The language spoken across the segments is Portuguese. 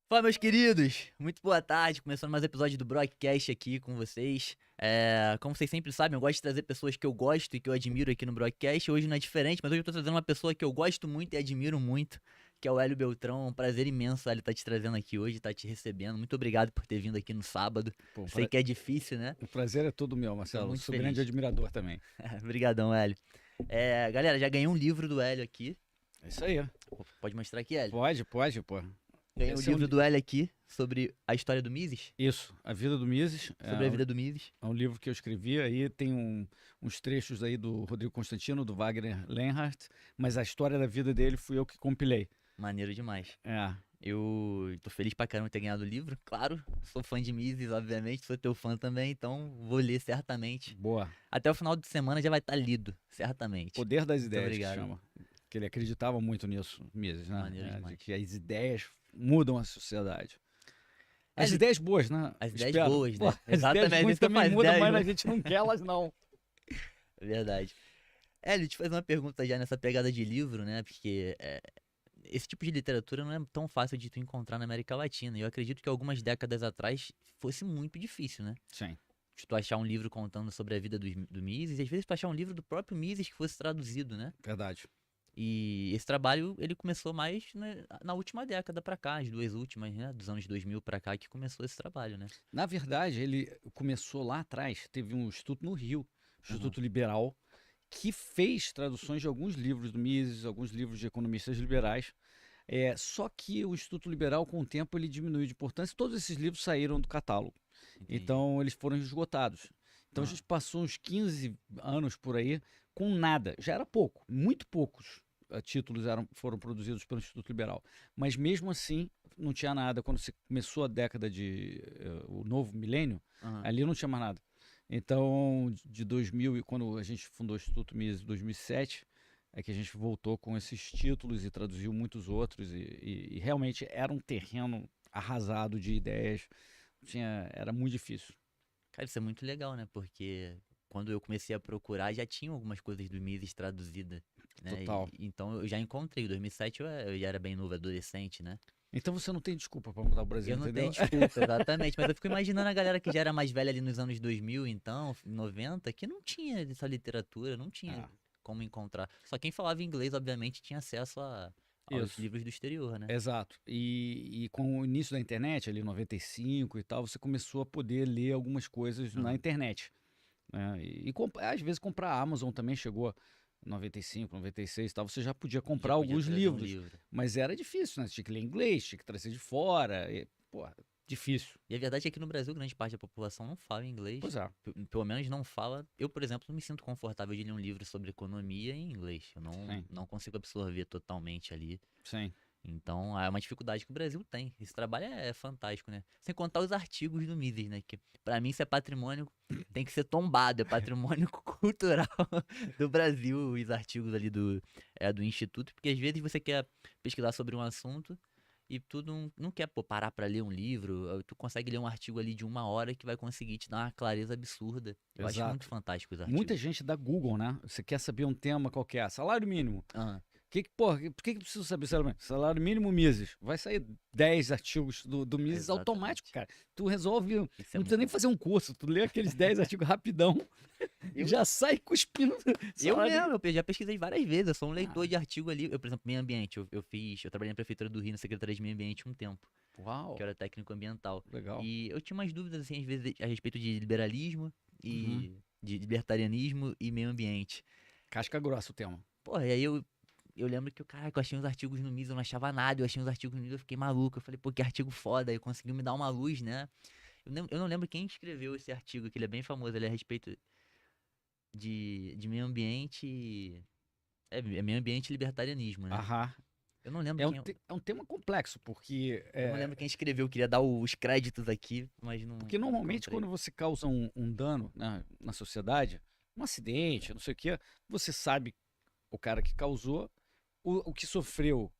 Fala, meus queridos! Muito boa tarde, começando mais um episódio do Broadcast aqui com vocês. Como vocês sempre sabem, eu gosto de trazer pessoas que eu gosto e que eu admiro aqui no Broadcast. Hoje não é diferente, mas hoje eu tô trazendo uma pessoa que eu gosto muito e admiro muito, que é o Hélio Beltrão. É um prazer imenso, Hélio, estar te trazendo aqui hoje, estar te recebendo. Muito obrigado por ter vindo aqui no sábado. Pô, Sei que é difícil, né? o prazer é todo meu, Tô Marcelo. muito Sou grande feliz. admirador também. Obrigadão, Hélio. Galera, já ganhei um livro do Hélio aqui. É isso aí. Pode mostrar aqui, Hélio? Pode, pô. Ganhei o Esse é livro do Hélio aqui sobre a história do Mises, Isso, A Vida do Mises. sobre a vida do Mises. É um livro que eu escrevi, aí tem uns trechos aí do Rodrigo Constantino, do Wagner Lenhardt, mas a história da vida dele fui eu que compilei. Maneiro demais. É, Eu tô feliz pra caramba de ter ganhado o livro. Claro, sou fã de Mises, obviamente, sou teu fã também, então vou ler certamente. boa. Até o final de semana já vai estar lido, certamente. Poder das Muito Ideias, que obrigado. chama. Que ele acreditava muito nisso, Mises, né? Maneiro De demais. que as ideias mudam a sociedade. As Ele- ideias boas, né? As ideias Espero. boas, Pô, né? as ideias Exatamente, ruins isso que eu também faço, mudam, ideias mas a boas. gente não quer elas, não. É verdade. Hélio, te fazer uma pergunta já nessa pegada de livro, né? Porque esse tipo de literatura não é tão fácil de tu encontrar na América Latina. E eu acredito que algumas décadas atrás fosse muito difícil, né? Sim, De tu achar um livro contando sobre a vida do Mises, e às vezes tu achar um livro do próprio Mises que fosse traduzido, né? verdade. E esse trabalho, ele começou mais na última década pra cá, as duas últimas, né? Dos anos 2000 pra cá que começou esse trabalho, né? Na verdade, ele começou lá atrás. Teve um instituto no Rio, Aham. Instituto Liberal, que fez traduções de alguns livros do Mises, alguns livros de economistas liberais. Só que o Instituto Liberal, com o tempo, ele diminuiu de importância. Todos esses livros saíram do catálogo. Entendi. Então, eles foram esgotados. Então, a Ah. gente passou uns 15 anos por aí com nada. Já era pouco, muito poucos títulos foram produzidos pelo Instituto Liberal. Mas, mesmo assim, não tinha nada. Quando você começou a década o novo milênio, Aham. ali não tinha mais nada. Então, de 2000, e quando a gente fundou o Instituto Mises em 2007, é que a gente voltou com esses títulos e traduziu muitos outros. E realmente era um terreno arrasado de ideias. Era muito difícil. Cara, isso é muito legal, né? Porque quando eu comecei a procurar, já tinham algumas coisas do Mises traduzidas, né? Total. Então eu já encontrei. Em 2007 eu já era bem novo, adolescente, né? Então você não tem desculpa para mudar o Brasil, Eu não entendeu? tenho desculpa, exatamente. Mas eu fico imaginando a galera que já era mais velha ali nos anos 2000, então, 90, que não tinha essa literatura, não tinha Ah, como encontrar. Só quem falava inglês, obviamente, tinha acesso aos isso. livros do exterior, né? Exato. E com o início da internet, ali em 95 e tal, você começou a poder ler algumas coisas na Aham. internet, né? Às vezes comprar a Amazon também chegou em 95, 96 e tal, você já podia comprar Já podia alguns trazer um livros, livro. mas era difícil, né? Você tinha que ler inglês, tinha que trazer de fora, pô, difícil. E a verdade é que no Brasil, grande parte da população não fala inglês. Pois é. Pelo menos não fala. Eu, por exemplo, não me sinto confortável de ler um livro sobre economia em inglês. Eu Sim, não consigo absorver totalmente ali. sim. Então, é uma dificuldade que o Brasil tem. Esse trabalho é fantástico, né? Sem contar os artigos do Mises, né? Que pra mim isso é patrimônio, tem que ser tombado, é patrimônio cultural do Brasil, os artigos ali do Instituto, porque às vezes você quer pesquisar sobre um assunto e tu não quer, pô, parar pra ler um livro, tu consegue ler um artigo ali de 1 hora que vai conseguir te dar uma clareza absurda. Eu acho muito Exato. fantástico os Muita artigos. gente da Google, né? Você quer saber um tema qualquer, salário mínimo. Ah, Por que preciso saber salário mínimo? Salário mínimo Mises. Vai sair 10 artigos do Mises automático, exatamente. cara. Tu resolve, não Isso é precisa nem muito. fazer um curso, tu lê aqueles 10 artigos rapidão e Eu já sai cuspindo Eu salário. mesmo, eu já pesquisei várias vezes, eu sou um leitor Ah, de artigo ali. Eu, por exemplo, meio ambiente, eu trabalhei na Prefeitura do Rio, na Secretaria de Meio Ambiente um tempo, uau, que eu era técnico ambiental. legal. E eu tinha umas dúvidas, assim, às vezes, a respeito de liberalismo Uhum. e de libertarianismo e meio ambiente. Casca grossa o tema. Porra, e aí eu lembro que, caraca, eu achei uns artigos no Mises, eu não achava nada, eu achei uns artigos no Mises, eu fiquei maluco. Eu falei, pô, que artigo foda, aí conseguiu me dar uma luz, né? Eu não lembro quem escreveu esse artigo, que ele é bem famoso, ele é a respeito de meio ambiente. É meio ambiente e libertarianismo, né? Aham. Eu não lembro quem. É um tema complexo, porque, Eu não lembro quem escreveu, eu queria dar os créditos aqui, mas não normalmente encontrei. quando você causa um dano na sociedade, um acidente, não sei o quê, você sabe o cara que causou, o que sofreu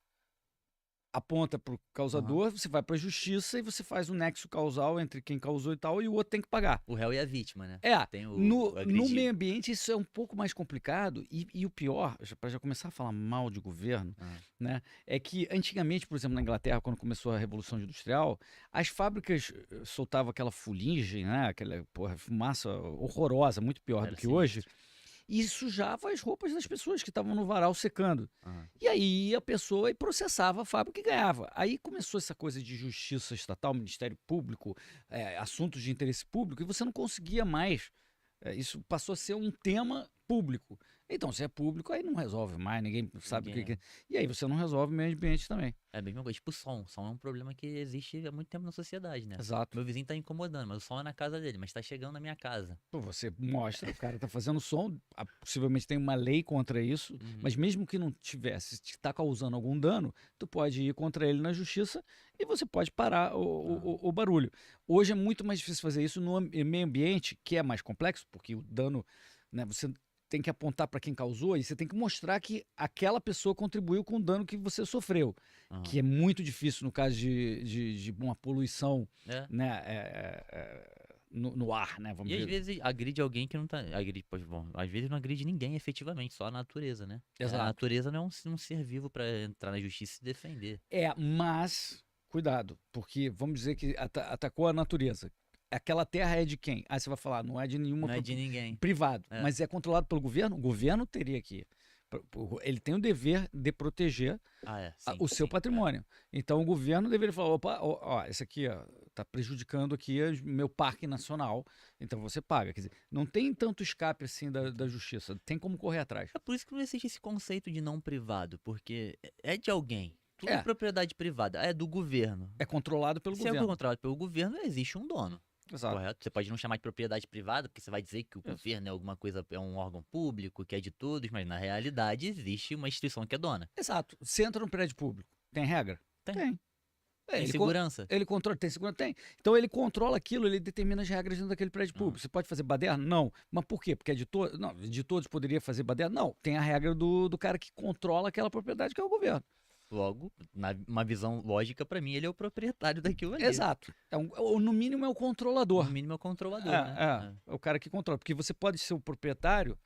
aponta para o causador, você vai para a justiça e você faz um nexo causal entre quem causou e tal, e o outro tem que pagar. O réu e a vítima, né? Tem o no agredido. meio ambiente isso é um pouco mais complicado, e o pior, para já começar a falar mal de governo, né, é que antigamente, por exemplo, na Inglaterra, quando começou a Revolução Industrial, as fábricas soltavam aquela fuligem, né, aquela fumaça horrorosa, muito pior Era do que hoje, sinistro. e sujava as roupas das pessoas que estavam no varal secando. Aham. E aí a pessoa processava a fábrica e ganhava. Aí começou essa coisa de justiça estatal, Ministério Público, assuntos de interesse público, e você não conseguia mais. Isso passou a ser um tema público. Então, se é público, aí não resolve mais, ninguém sabe o que é. E aí você não resolve o meio ambiente também. É a mesma coisa, tipo som. Som é um problema que existe há muito tempo na sociedade, né? Exato. Meu vizinho tá incomodando, mas o som é na casa dele, mas tá chegando na minha casa. Pô, você mostra, o cara tá fazendo som, possivelmente tem uma lei contra isso, mas mesmo que não tivesse, se está causando algum dano, tu pode ir contra ele na justiça e você pode parar o barulho. Hoje é muito mais difícil fazer isso no meio ambiente, que é mais complexo, porque o dano, né, você tem que apontar para quem causou e você tem que mostrar que aquela pessoa contribuiu com o dano que você sofreu, que é muito difícil no caso de uma poluição, né, no ar, né? Vamos E dizer. às vezes agride alguém que não tá. Às vezes não agride ninguém efetivamente, só a natureza, né? Exato. A natureza não é um ser vivo pra entrar na justiça e se defender. Mas, cuidado, porque vamos dizer que atacou a natureza. Aquela terra é de quem? Aí você vai falar, não é de nenhuma. Não é de ninguém. Privado. Mas é controlado pelo governo? O governo teria que. Ele tem o dever de proteger o seu patrimônio. Então o governo deveria falar: opa, ó, esse aqui está prejudicando aqui meu parque nacional, então você paga. Quer dizer, não tem tanto escape assim da justiça, tem como correr atrás. É por isso que não existe esse conceito de não privado, porque é de alguém. Tudo é propriedade privada, é do governo. É controlado pelo governo. Se é controlado pelo governo, existe um dono. Exato. Correto? Você pode não chamar de propriedade privada, porque você vai dizer que o governo é alguma coisa, é um órgão público, que é de todos, mas na realidade existe uma instituição que é dona. Exato. Você entra num prédio público, tem regra? Tem. Tem segurança? Ele controla, tem segurança? Tem. Então ele controla aquilo, ele determina as regras dentro daquele prédio público. Você pode fazer baderna? Não. Mas por quê? Porque é de todos? Não, de todos poderia fazer baderna? Não. Tem a regra do cara que controla aquela propriedade, que é o governo. Logo, uma visão lógica, pra mim, ele é o proprietário daquilo ali. Exato. No mínimo é o controlador. No mínimo é o controlador, né? É o cara que controla. Porque você pode ser o proprietário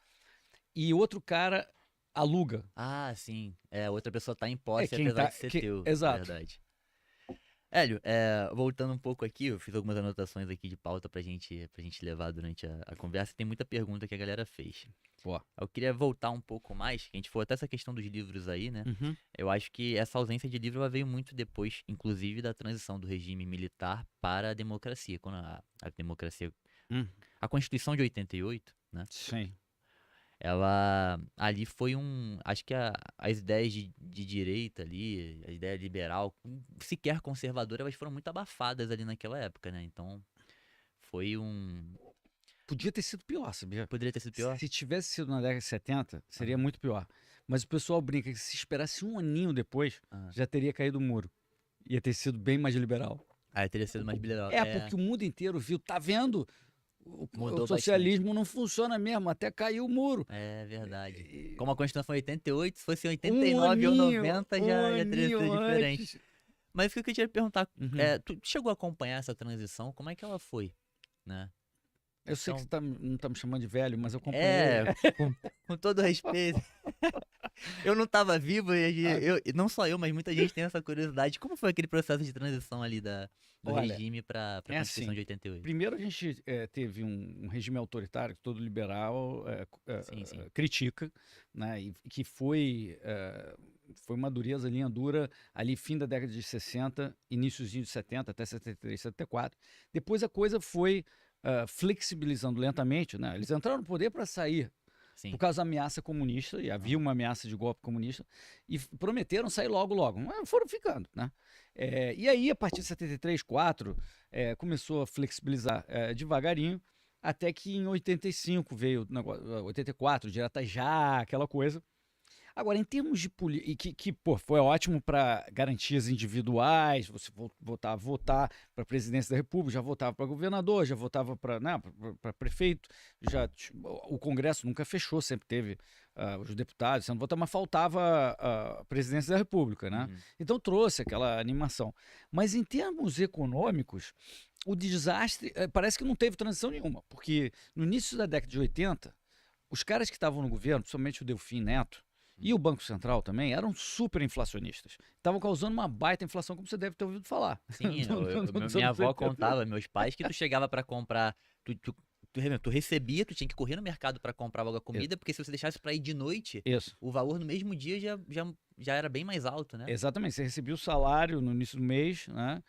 e outro cara aluga. Ah, sim. Outra pessoa tá em posse, apesar de ser teu. Exato. Verdade. Hélio, voltando um pouco aqui, eu fiz algumas anotações aqui de pauta pra gente levar durante a conversa. Tem muita pergunta que a galera fez. Pô. Eu queria voltar um pouco mais, que a gente falou até essa questão dos livros aí, né? Eu acho que essa ausência de livro ela veio muito depois, inclusive, da transição do regime militar para a democracia. Quando a democracia... A Constituição de 88, né? Sim. Ela ali foi acho que as ideias de direita ali, a ideia liberal, sequer conservadora, elas foram muito abafadas ali naquela época, né? Então, foi Podia ter sido pior, sabia? Poderia ter sido pior? Se tivesse sido na década de 70, seria muito pior. Mas o pessoal brinca que se esperasse um aninho depois, já teria caído o muro. Ia ter sido bem mais liberal. Teria sido mais liberal. Porque o mundo inteiro viu, tá vendo? O socialismo bastante. Não funciona mesmo, até caiu o muro. É verdade. Como a Constituição foi 88, se fosse 89 ou 90, já teria sido diferente. Mas o que eu queria te perguntar, tu chegou a acompanhar essa transição? Como é que ela foi, né? Eu sei que você não tá me chamando de velho, mas eu acompanhei. Com todo respeito. Eu não tava vivo e não só eu, mas muita gente tem essa curiosidade. Como foi aquele processo de transição ali do regime para a Constituição de 88? Primeiro a gente teve um regime autoritário que todo liberal sim. critica, né? E que foi uma dureza, linha dura, ali fim da década de 60, iníciozinho de 70, até 73, 74. Depois a coisa foi flexibilizando lentamente, né? Eles entraram no poder para sair por causa da ameaça comunista, e havia uma ameaça de golpe comunista, e prometeram sair logo, mas foram ficando, né? E aí, a partir de 73, 4, começou a flexibilizar devagarinho, até que em 85 veio o negócio, 84, direta já, aquela coisa. Agora, em termos de política, pô, foi ótimo para garantias individuais, você votar para a presidência da República, já votava para governador, já votava para, né, para prefeito, o Congresso nunca fechou, sempre teve os deputados sendo votados, mas faltava a presidência da República, né? Uhum. Então trouxe aquela animação. Mas em termos econômicos, o desastre parece que não teve transição nenhuma, porque no início da década de 80, os caras que estavam no governo, principalmente o Delfim Neto, e o Banco Central também, eram super inflacionistas. Estavam causando uma baita inflação, como você deve ter ouvido falar. Sim, Nos minha anos avó 80. contava, meus pais, que tu chegava pra comprar, tu recebia, tu tinha que correr no mercado pra comprar logo a comida, porque se você deixasse pra ir de noite, Isso. o valor no mesmo dia já era bem mais alto, né? Exatamente. Você recebia o salário no início do mês, né?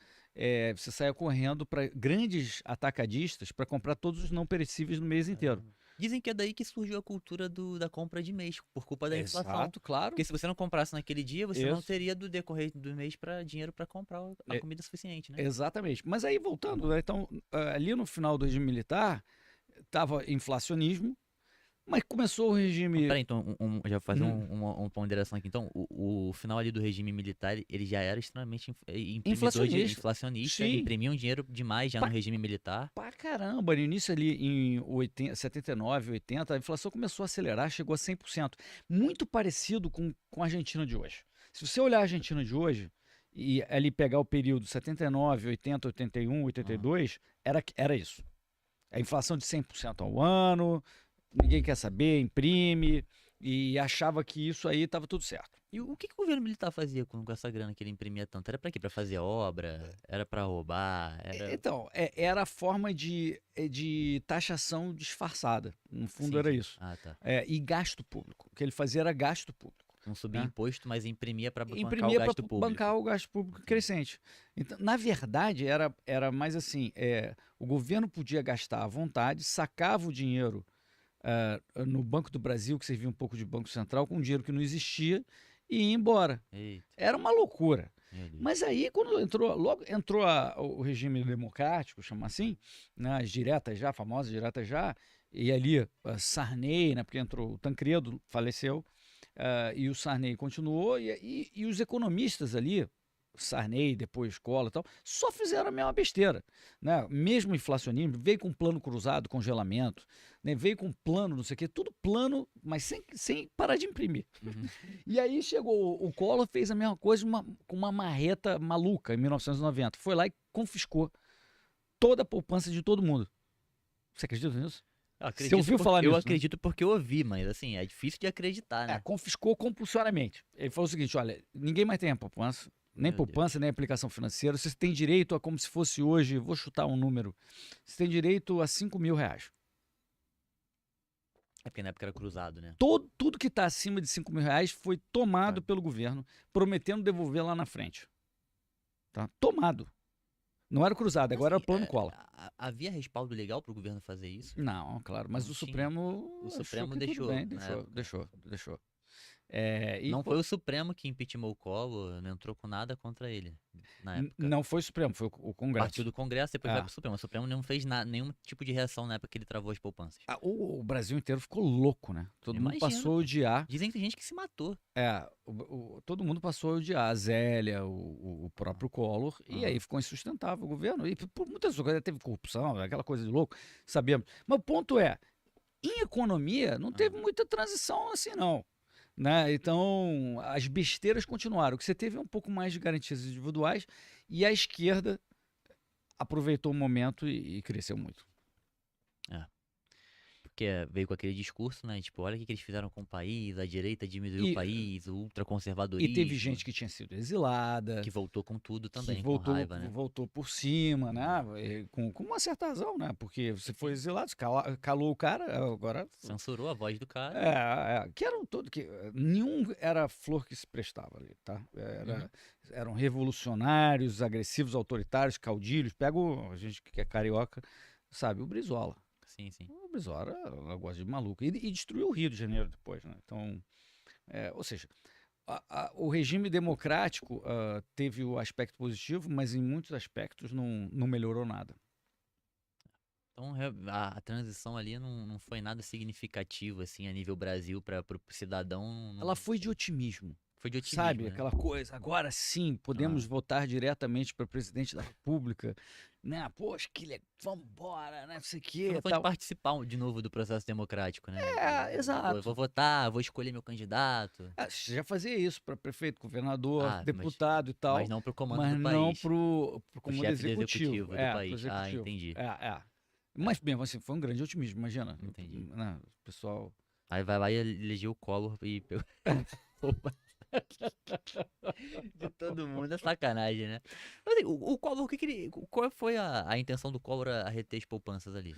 Você saía correndo para grandes atacadistas para comprar todos os não perecíveis no mês inteiro. Caramba. Dizem que é daí que surgiu a cultura da compra de mês, por culpa da inflação. Exato, claro. Porque se você não comprasse naquele dia, você não Isso. teria do decorrer do mês dinheiro para comprar a comida suficiente, né? Exatamente. Mas aí, voltando, né? Então, ali no final do regime militar, estava inflacionismo, mas começou o regime... Peraí, então, já vou fazer uma ponderação aqui. Então, o final ali do regime militar, ele já era extremamente inflacionista, Sim. imprimiam dinheiro demais já no regime militar. Pra caramba, no início ali em 79, 80, a inflação começou a acelerar, chegou a 100%. Muito parecido com a Argentina de hoje. Se você olhar a Argentina de hoje e ali pegar o período 79, 80, 81, 82, era isso. A inflação de 100% ao ano, ninguém quer saber, imprime, e achava que isso aí estava tudo certo. E o que o governo militar fazia com essa grana que ele imprimia tanto? Era pra quê? Pra fazer obra? Era pra roubar? Então, era a forma de taxação disfarçada. No fundo, era Sim. isso. Ah, tá. E gasto público. O que ele fazia era gasto público. Não subia né? imposto, mas imprimia pra bancar o Imprimia gasto para público. bancar o gasto público crescente. Então, na verdade, era mais assim: o governo podia gastar à vontade, sacava o dinheiro no Banco do Brasil, que servia um pouco de Banco Central, com dinheiro que não existia, e ia embora. Eita, Era uma loucura. meu Deus. Mas aí, quando logo entrou o regime democrático, chama assim, né, as diretas já, famosas diretas já, e ali Sarney, né, porque entrou o Tancredo, faleceu, e o Sarney continuou, e os economistas ali, Sarney, depois Collor e tal, só fizeram a mesma besteira. Né? Mesmo inflacionismo, veio com plano cruzado, congelamento, né? Veio com plano, não sei o quê, tudo plano, mas sem parar de imprimir. Uhum. E aí chegou o Collor, fez a mesma coisa com uma marreta maluca em 1990. Foi lá e confiscou toda a poupança de todo mundo. Você acredita nisso? Você ouviu falar nisso? Eu acredito porque eu ouvi, mas assim, é difícil de acreditar, né? Confiscou compulsoriamente. Ele falou o seguinte: olha, ninguém mais tem a poupança, nem Meu poupança, nem aplicação financeira. Você tem direito a, como se fosse hoje, vou chutar um número, você tem direito a R$ 5.000. É porque na época era cruzado, né? Tudo que está acima de R$ 5.000 foi tomado pelo governo, prometendo devolver lá na frente. Tá? Tomado. Não era cruzado, agora era o plano Collor. Havia respaldo legal para o governo fazer isso? Não, claro, mas Não o tinha. Supremo. O Supremo achou que tudo deixou, bem, na época. deixou. Não foi o Supremo que impeachmentou o Collor, não entrou com nada contra ele na época. Não foi o Supremo, foi o Congresso. Partiu do Congresso, depois vai pro Supremo. O Supremo não fez nenhum tipo de reação na época que ele travou as poupanças. O Brasil inteiro ficou louco, né? Todo mundo passou a odiar. Dizem que tem gente que se matou. Todo mundo passou a odiar a Zélia, o próprio Collor, e aí ficou insustentável o governo. E por muitas coisas, teve corrupção, aquela coisa de louco, sabemos. Mas o ponto é, em economia, não teve muita transição assim, não. Né? Então, as besteiras continuaram. O que você teve é um pouco mais de garantias individuais e a esquerda aproveitou o momento e cresceu muito. Porque veio com aquele discurso, né? Tipo, olha o que eles fizeram com o país, a direita diminuiu o país, o ultraconservadorismo. E teve gente que tinha sido exilada. Que voltou com tudo também, que voltou, com raiva, né? Voltou por cima, né? Com uma certa razão, né? Porque você foi exilado, calou o cara, agora... Censurou a voz do cara. Que eram todos... Nenhum era flor que se prestava ali, tá? Eram revolucionários, agressivos, autoritários, caudilhos. Pega a gente que é carioca, sabe? O Brizola. Sim. O Brizola era um negócio de maluco. E destruiu o Rio de Janeiro depois, né? Então, ou seja, o regime democrático teve o aspecto positivo, mas em muitos aspectos não melhorou nada. Então, a transição ali não foi nada significativo, assim, a nível Brasil para o cidadão. Ela foi de otimismo. Foi de Sabe, otimismo, né? aquela coisa, agora sim podemos Ah. votar diretamente para presidente da República, né? Poxa, que legal, vamos embora, né? Não sei o Foi que, uma forma de tal. participar de novo do processo democrático, né? É, Eu vou exato. votar, vou escolher meu candidato. Você já fazia isso para prefeito, governador, Ah, deputado e mas tal, não pro comando mas do não país. pro O comando chefe do executivo. executivo do É, pro país. Ah, executivo. entendi. É. É, Mas mesmo assim, foi um grande otimismo, imagina. entendi. Né? O pessoal. Aí vai lá e elegeu o Collor e pegou. De todo mundo é sacanagem, né? Mas, assim, o Collor, qual foi a intenção do Collor a reter as poupanças ali?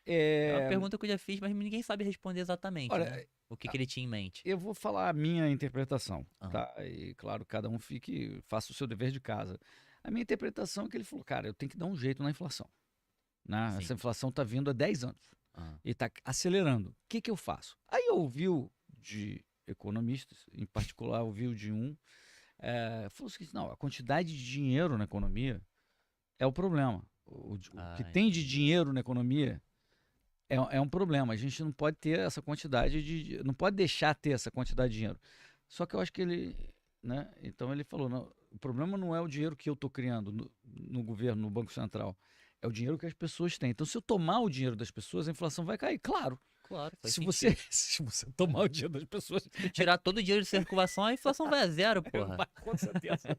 É uma É, pergunta que eu já fiz, mas ninguém sabe responder exatamente, né? olha, O que ele tinha em mente. eu vou falar a minha interpretação, Aham, tá? E claro, cada um faça o seu dever de casa. A minha interpretação é que ele falou, cara, eu tenho que dar um jeito na inflação, né? sim. Essa inflação tá vindo há 10 anos Aham. e tá acelerando. O que que eu faço? Aí eu ouvi de economistas, em particular ouviu de um, falou o seguinte, não, a quantidade de dinheiro na economia é o problema. O que Ah, tem de entendi. dinheiro na economia é um problema. A gente não pode ter essa quantidade não pode deixar ter essa quantidade de dinheiro. Só que eu acho que ele, né? Então ele falou, não, o problema não é o dinheiro que eu estou criando no governo, no Banco Central. É o dinheiro que as pessoas têm. Então, se eu tomar o dinheiro das pessoas, a inflação vai cair. Claro. Claro, faz Se você, sentido. se você tomar o dinheiro das pessoas, Se tu tirar todo o dinheiro de circulação, a inflação vai a zero, porra. com certeza.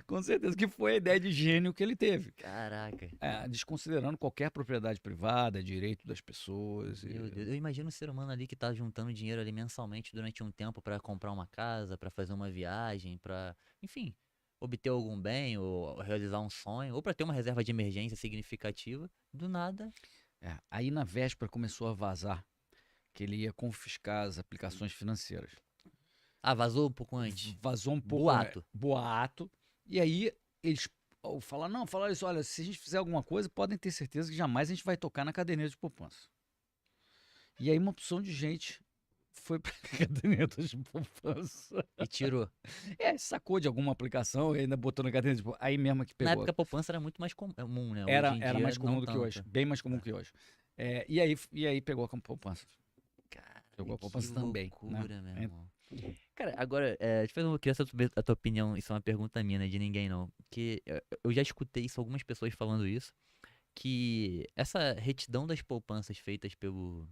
Com certeza que foi a ideia de gênio que ele teve. Caraca. Desconsiderando qualquer propriedade privada, direito das pessoas. Meu Deus, eu imagino um ser humano ali que tá juntando dinheiro ali mensalmente durante um tempo pra comprar uma casa, pra fazer uma viagem, pra, enfim, obter algum bem ou realizar um sonho, ou pra ter uma reserva de emergência significativa. Do nada, Aí na véspera começou a vazar que ele ia confiscar as aplicações financeiras. vazou um pouco antes. Vazou um pouco Boato. boato. E aí eles falaram isso, olha, se a gente fizer alguma coisa, podem ter certeza que jamais a gente vai tocar na caderneta de poupança. E aí uma opção de gente foi para caderneta de poupança. E tirou. Sacou de alguma aplicação e ainda botou na caderneta de poupança. Aí mesmo que Na pegou. época a poupança era muito mais comum, né? Hoje Era, em era dia, mais não comum do que hoje. tanto. Bem mais comum É. que hoje. E aí pegou a poupança. Cara, Pegou a que poupança também. Né? loucura, meu irmão. Cara, agora, deixa eu queria saber a tua opinião, isso é uma pergunta minha, né, de ninguém não. Que eu já escutei isso, algumas pessoas falando isso, que essa retidão das poupanças feitas pelo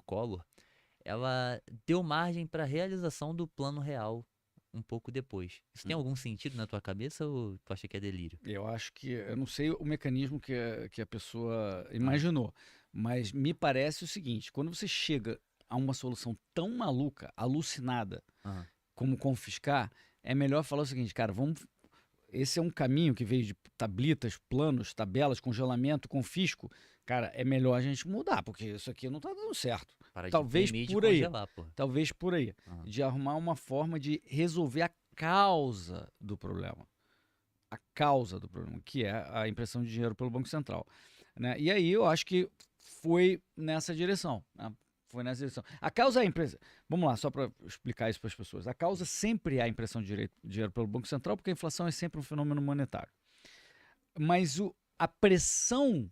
Collor, ela deu margem para a realização do plano real um pouco depois. Isso tem algum sentido na tua cabeça ou tu acha que é delírio? Eu acho que, eu não sei o mecanismo que a pessoa Ah, imaginou, mas me parece o seguinte: quando você chega a uma solução tão maluca, alucinada, aham. como confiscar, é melhor falar o seguinte, cara, vamos. Esse é um caminho que veio de tablitas, planos, tabelas, congelamento, confisco. Cara, é melhor a gente mudar, porque isso aqui não está dando certo. Para de Talvez imprimir e de por aí. congelar, pô. Talvez por aí. Aham. De arrumar uma forma de resolver a causa do problema. A causa do problema, que é a impressão de dinheiro pelo Banco Central. Né? E aí eu acho que foi nessa direção. Né? Foi nessa direção. A causa é a impressão. Vamos lá, só para explicar isso para as pessoas. A causa sempre é a impressão de dinheiro pelo Banco Central, porque a inflação é sempre um fenômeno monetário. Mas a pressão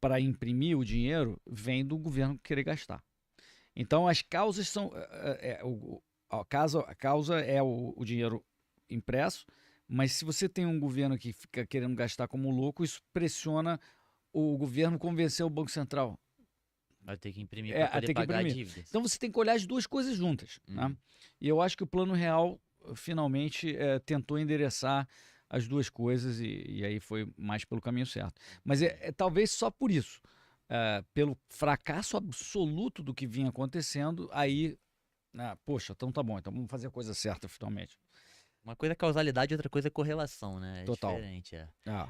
para imprimir o dinheiro vem do governo querer gastar. Então as causas são. A causa é o dinheiro impresso, mas se você tem um governo que fica querendo gastar como louco, isso pressiona o governo convencer o Banco Central Vai ter que imprimir para a poder ter que pagar a imprimir. dívida. Então você tem que olhar as duas coisas juntas. Né? E eu acho que o Plano Real finalmente tentou endereçar as duas coisas e aí foi mais pelo caminho certo. Mas talvez só por isso, pelo fracasso absoluto do que vinha acontecendo, aí, poxa, então tá bom, então vamos fazer a coisa certa finalmente. Uma coisa é causalidade, outra coisa é correlação, né? É Total. diferente, Ah,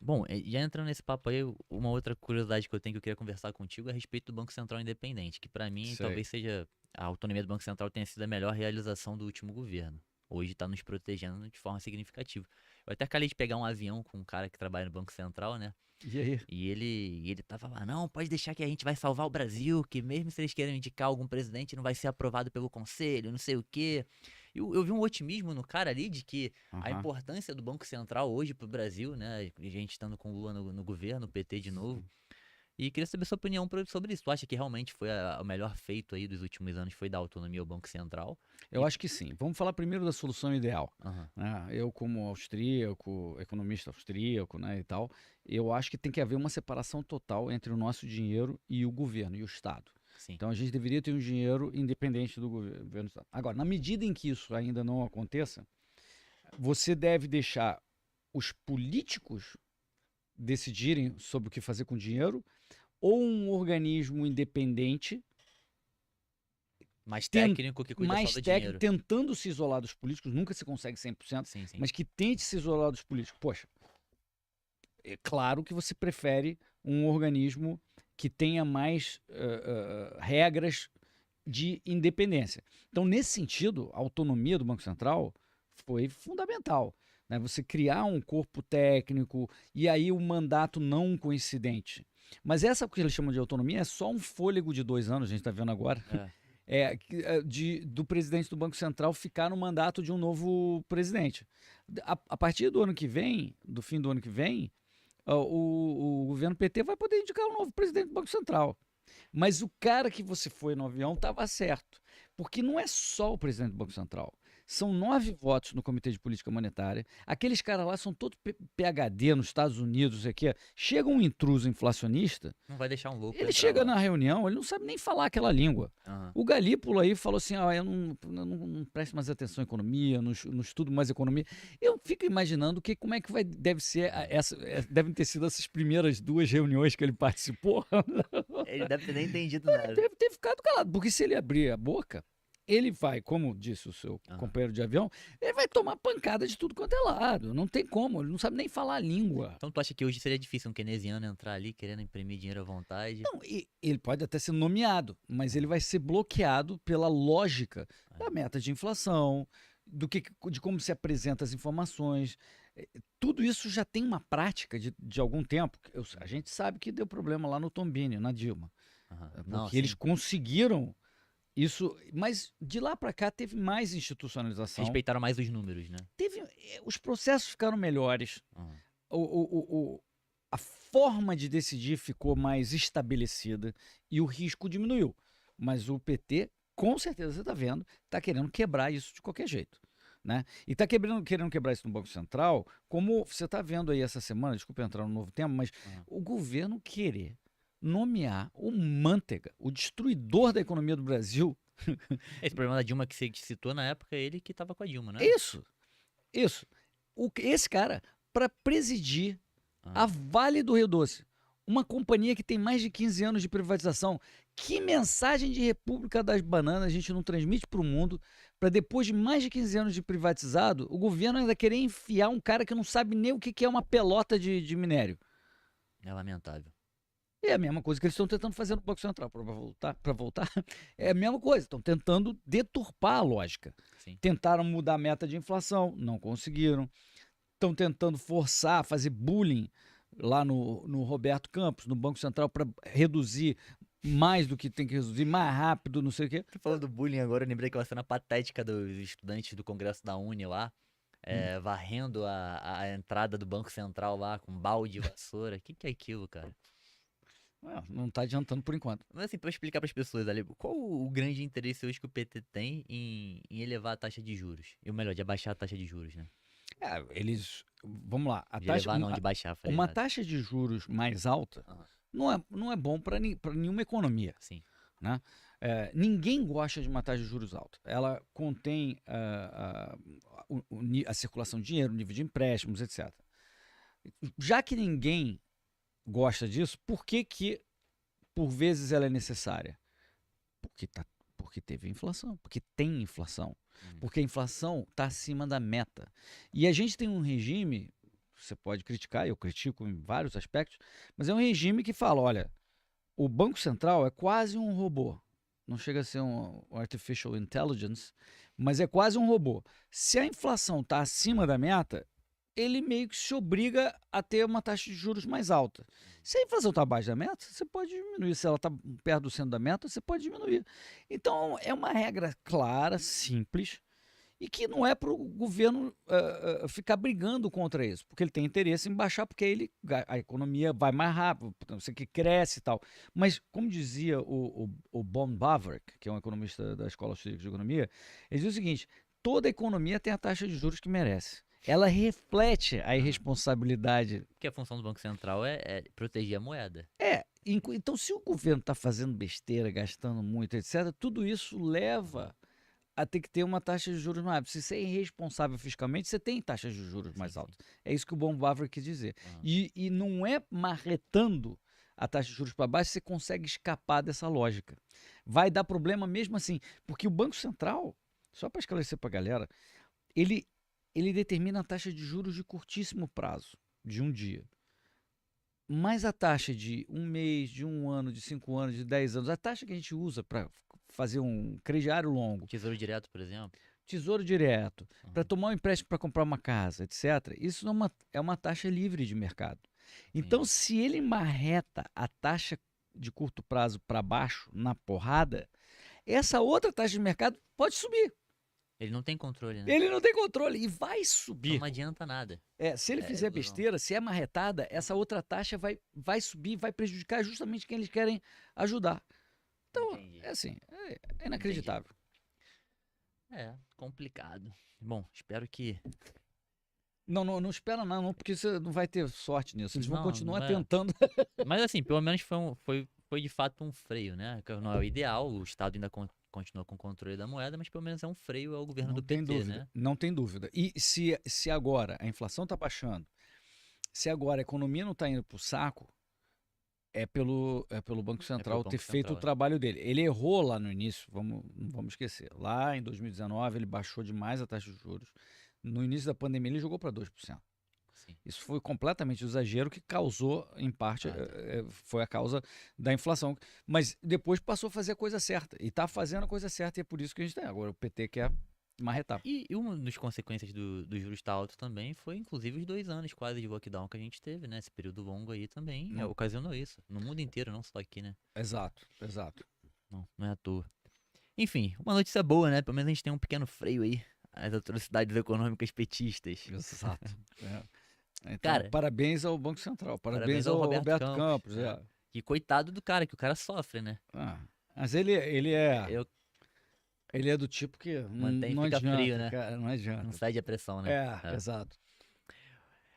Bom, já entrando nesse papo aí, uma outra curiosidade que eu tenho que eu queria conversar contigo é a respeito do Banco Central Independente, que pra mim sei. talvez seja a autonomia do Banco Central tenha sido a melhor realização do último governo. Hoje está nos protegendo de forma significativa. Eu até acabei de pegar um avião com um cara que trabalha no Banco Central, né? E aí? E ele tava lá, não, pode deixar que a gente vai salvar o Brasil, que mesmo se eles querem indicar algum presidente, não vai ser aprovado pelo conselho, não sei o quê. Eu vi um otimismo no cara ali de que a Aham. importância do Banco Central hoje pro Brasil, né? A gente estando com o Lula no governo, o PT de novo, E queria saber sua opinião sobre isso. Tu acha que realmente foi o melhor feito aí dos últimos anos foi dar autonomia ao Banco Central? Eu acho que sim. Vamos falar primeiro da solução ideal. Aham, Né? Eu, como austríaco, economista austríaco, né, e tal, eu acho que tem que haver uma separação total entre o nosso dinheiro e o governo e o Estado. sim. Então a gente deveria ter um dinheiro independente do governo do Estado. Agora, na medida em que isso ainda não aconteça, você deve deixar os políticos decidirem sobre o que fazer com o dinheiro ou um organismo independente Mais ten- técnico que cuida só mais do técnico, dinheiro. tentando se isolar dos políticos, nunca se consegue 100%, Sim, sim. mas que tente se isolar dos políticos. Poxa, é claro que você prefere um organismo que tenha mais regras de independência. Então, nesse sentido, a autonomia do Banco Central foi fundamental. Né? Você criar um corpo técnico e aí o mandato não coincidente. Mas essa que eles chamam de autonomia é só um fôlego de 2 anos, a gente está vendo agora, do presidente do Banco Central ficar no mandato de um novo presidente. A partir do ano que vem, do fim do ano que vem, o governo PT vai poder indicar um novo presidente do Banco Central. Mas o cara que você foi no avião estava certo. Porque não é só o presidente do Banco Central. São 9 votos no Comitê de Política Monetária. Aqueles caras lá são todos PhD nos Estados Unidos. Aqui. Chega um intruso inflacionista, Não vai deixar um louco ele entrar chega lá. na reunião, ele não sabe nem falar aquela língua. Aham. O Galípolo aí falou assim, eu não presto mais atenção à economia, não estudo mais economia. Eu fico imaginando como é que devem ter sido essas primeiras 2 reuniões que ele participou. Ele deve ter nem entendido nada. Deve ter ficado calado, porque se ele abrir a boca, ele vai, como disse o seu Aham. companheiro de avião, ele vai tomar pancada de tudo quanto é lado. Não tem como, ele não sabe nem falar a língua. Então tu acha que hoje seria difícil um keynesiano entrar ali querendo imprimir dinheiro à vontade? Não, ele pode até ser nomeado, mas ele vai ser bloqueado pela lógica da meta de inflação, de como se apresenta as informações. Tudo isso já tem uma prática de algum tempo. A gente sabe que deu problema lá no Tombini, na Dilma. Aham. Porque Não, eles sim. conseguiram isso, mas de lá para cá teve mais institucionalização. Respeitaram mais os números, né? Os processos ficaram melhores. Aham. A forma de decidir ficou mais estabelecida e o risco diminuiu. Mas o PT, com certeza você está vendo, está querendo quebrar isso de qualquer jeito. Né? E está querendo quebrar isso no Banco Central, como você está vendo aí essa semana, desculpa entrar no novo tema, mas o governo querer nomear o Manteiga, o destruidor da economia do Brasil. Esse problema da Dilma que você citou na época, é ele que tava com a Dilma, né? Isso. Esse cara, para presidir a Vale do Rio Doce, uma companhia que tem mais de 15 anos de privatização, que mensagem de República das Bananas a gente não transmite para o mundo, para depois de mais de 15 anos de privatizado, o governo ainda querer enfiar um cara que não sabe nem o que é uma pelota de minério. É lamentável. É a mesma coisa que eles estão tentando fazer no Banco Central para voltar. É a mesma coisa, estão tentando deturpar a lógica. Sim. Tentaram mudar a meta de inflação, não conseguiram. Estão tentando forçar, fazer bullying lá no Roberto Campos, no Banco Central, para reduzir mais do que tem que reduzir, mais rápido, não sei o quê. Tô falando do bullying agora, eu lembrei aquela cena patética dos estudantes do Congresso da Uni lá, varrendo a entrada do Banco Central lá com balde e vassoura. O que é aquilo, cara? Não está adiantando por enquanto. Mas assim, pra explicar pras pessoas ali, qual o grande interesse hoje que o PT tem em elevar a taxa de juros? E o melhor, de abaixar a taxa de juros, né? Vamos lá, De elevar não, de baixar, falei uma errado. taxa de juros mais alta não é bom para nenhuma economia. Sim. Né? Ninguém gosta de uma taxa de juros alta. Ela contém a circulação de dinheiro, o nível de empréstimos, etc. Já que ninguém gosta disso, por que por vezes ela é necessária? Porque teve inflação, porque tem inflação, porque a inflação está acima da meta. E a gente tem um regime, você pode criticar, eu critico em vários aspectos, mas é um regime que fala, olha, o Banco Central é quase um robô. Não chega a ser um artificial intelligence, mas é quase um robô. Se a inflação está acima da meta, ele meio que se obriga a ter uma taxa de juros mais alta. Se a inflação está abaixo da meta, você pode diminuir. Se ela está perto do centro da meta, você pode diminuir. Então, é uma regra clara, simples, e que não é para o governo ficar brigando contra isso, porque ele tem interesse em baixar, porque aí a economia vai mais rápido, você que cresce e tal. Mas, como dizia o Von Bavarick, que é um economista da Escola Austríaca de Economia, ele diz o seguinte: toda economia tem a taxa de juros que merece. Ela reflete a irresponsabilidade. Porque a função do Banco Central é proteger a moeda. Então, se o governo está fazendo besteira, gastando muito, etc., tudo isso leva a ter que ter uma taxa de juros mais alta. Se você é irresponsável fiscalmente, você tem taxas de juros mais Sim, altas. É isso que o Von Bavarick quis dizer. Aham. E não é marretando a taxa de juros para baixo que você consegue escapar dessa lógica. Vai dar problema mesmo assim, porque o Banco Central, só para esclarecer para a galera, ele determina a taxa de juros de curtíssimo prazo, de um dia. Mas a taxa de um mês, de um ano, de 5 anos, de 10 anos, a taxa que a gente usa para fazer um crediário longo, Tesouro direto, por exemplo. tesouro direto, para Aham. tomar um empréstimo para comprar uma casa, etc., isso não é uma taxa livre de mercado. Então, Entendi. se ele marreta a taxa de curto prazo para baixo na porrada, essa outra taxa de mercado pode subir. Ele não tem controle, né? Ele não tem controle e vai Então subir. não adianta nada. Se ele É fizer ilusão. besteira, se é marretada, essa outra taxa vai subir, vai prejudicar justamente quem eles querem ajudar. Então, Entendi. é assim, é inacreditável. É, complicado. Bom, espero que. Não espera não, porque você não vai ter sorte nisso. Eles vão Não, continuar não é. tentando. Mas assim, pelo menos foi de fato um freio, né? Que não é o ideal, o Estado ainda continua com o controle da moeda, mas pelo menos é um freio ao governo Não do tem PT, dúvida, né? não tem dúvida. E se agora a inflação está baixando, se agora a economia não está indo para o saco, é pelo Banco Central ter Banco feito o Central, trabalho dele. Ele errou lá no início, não vamos esquecer. Lá em 2019 ele baixou demais a taxa de juros. No início da pandemia ele jogou para 2%. Sim. Isso foi completamente o exagero que causou, em parte, foi a causa da inflação. Mas depois passou a fazer a coisa certa. E está fazendo a coisa certa e é por isso que a gente tem. Agora o PT quer marretar. E uma das consequências do juros estar alto também foi, inclusive, os 2 anos quase de lockdown que a gente teve, né? Esse período longo aí também ocasionou isso. No mundo inteiro, não só aqui, né? Exato. Não é à toa. Enfim, uma notícia boa, né? Pelo menos a gente tem um pequeno freio aí às atrocidades econômicas petistas. Exato. Então, Cara, parabéns ao Banco Central, parabéns ao Roberto Roberto Campos. É. E coitado do cara, que o cara sofre, né? Mas ele Eu é do tipo que mantém não fica adianta, frio, né? cara, não Não adianta. cede a pressão, né? Exato.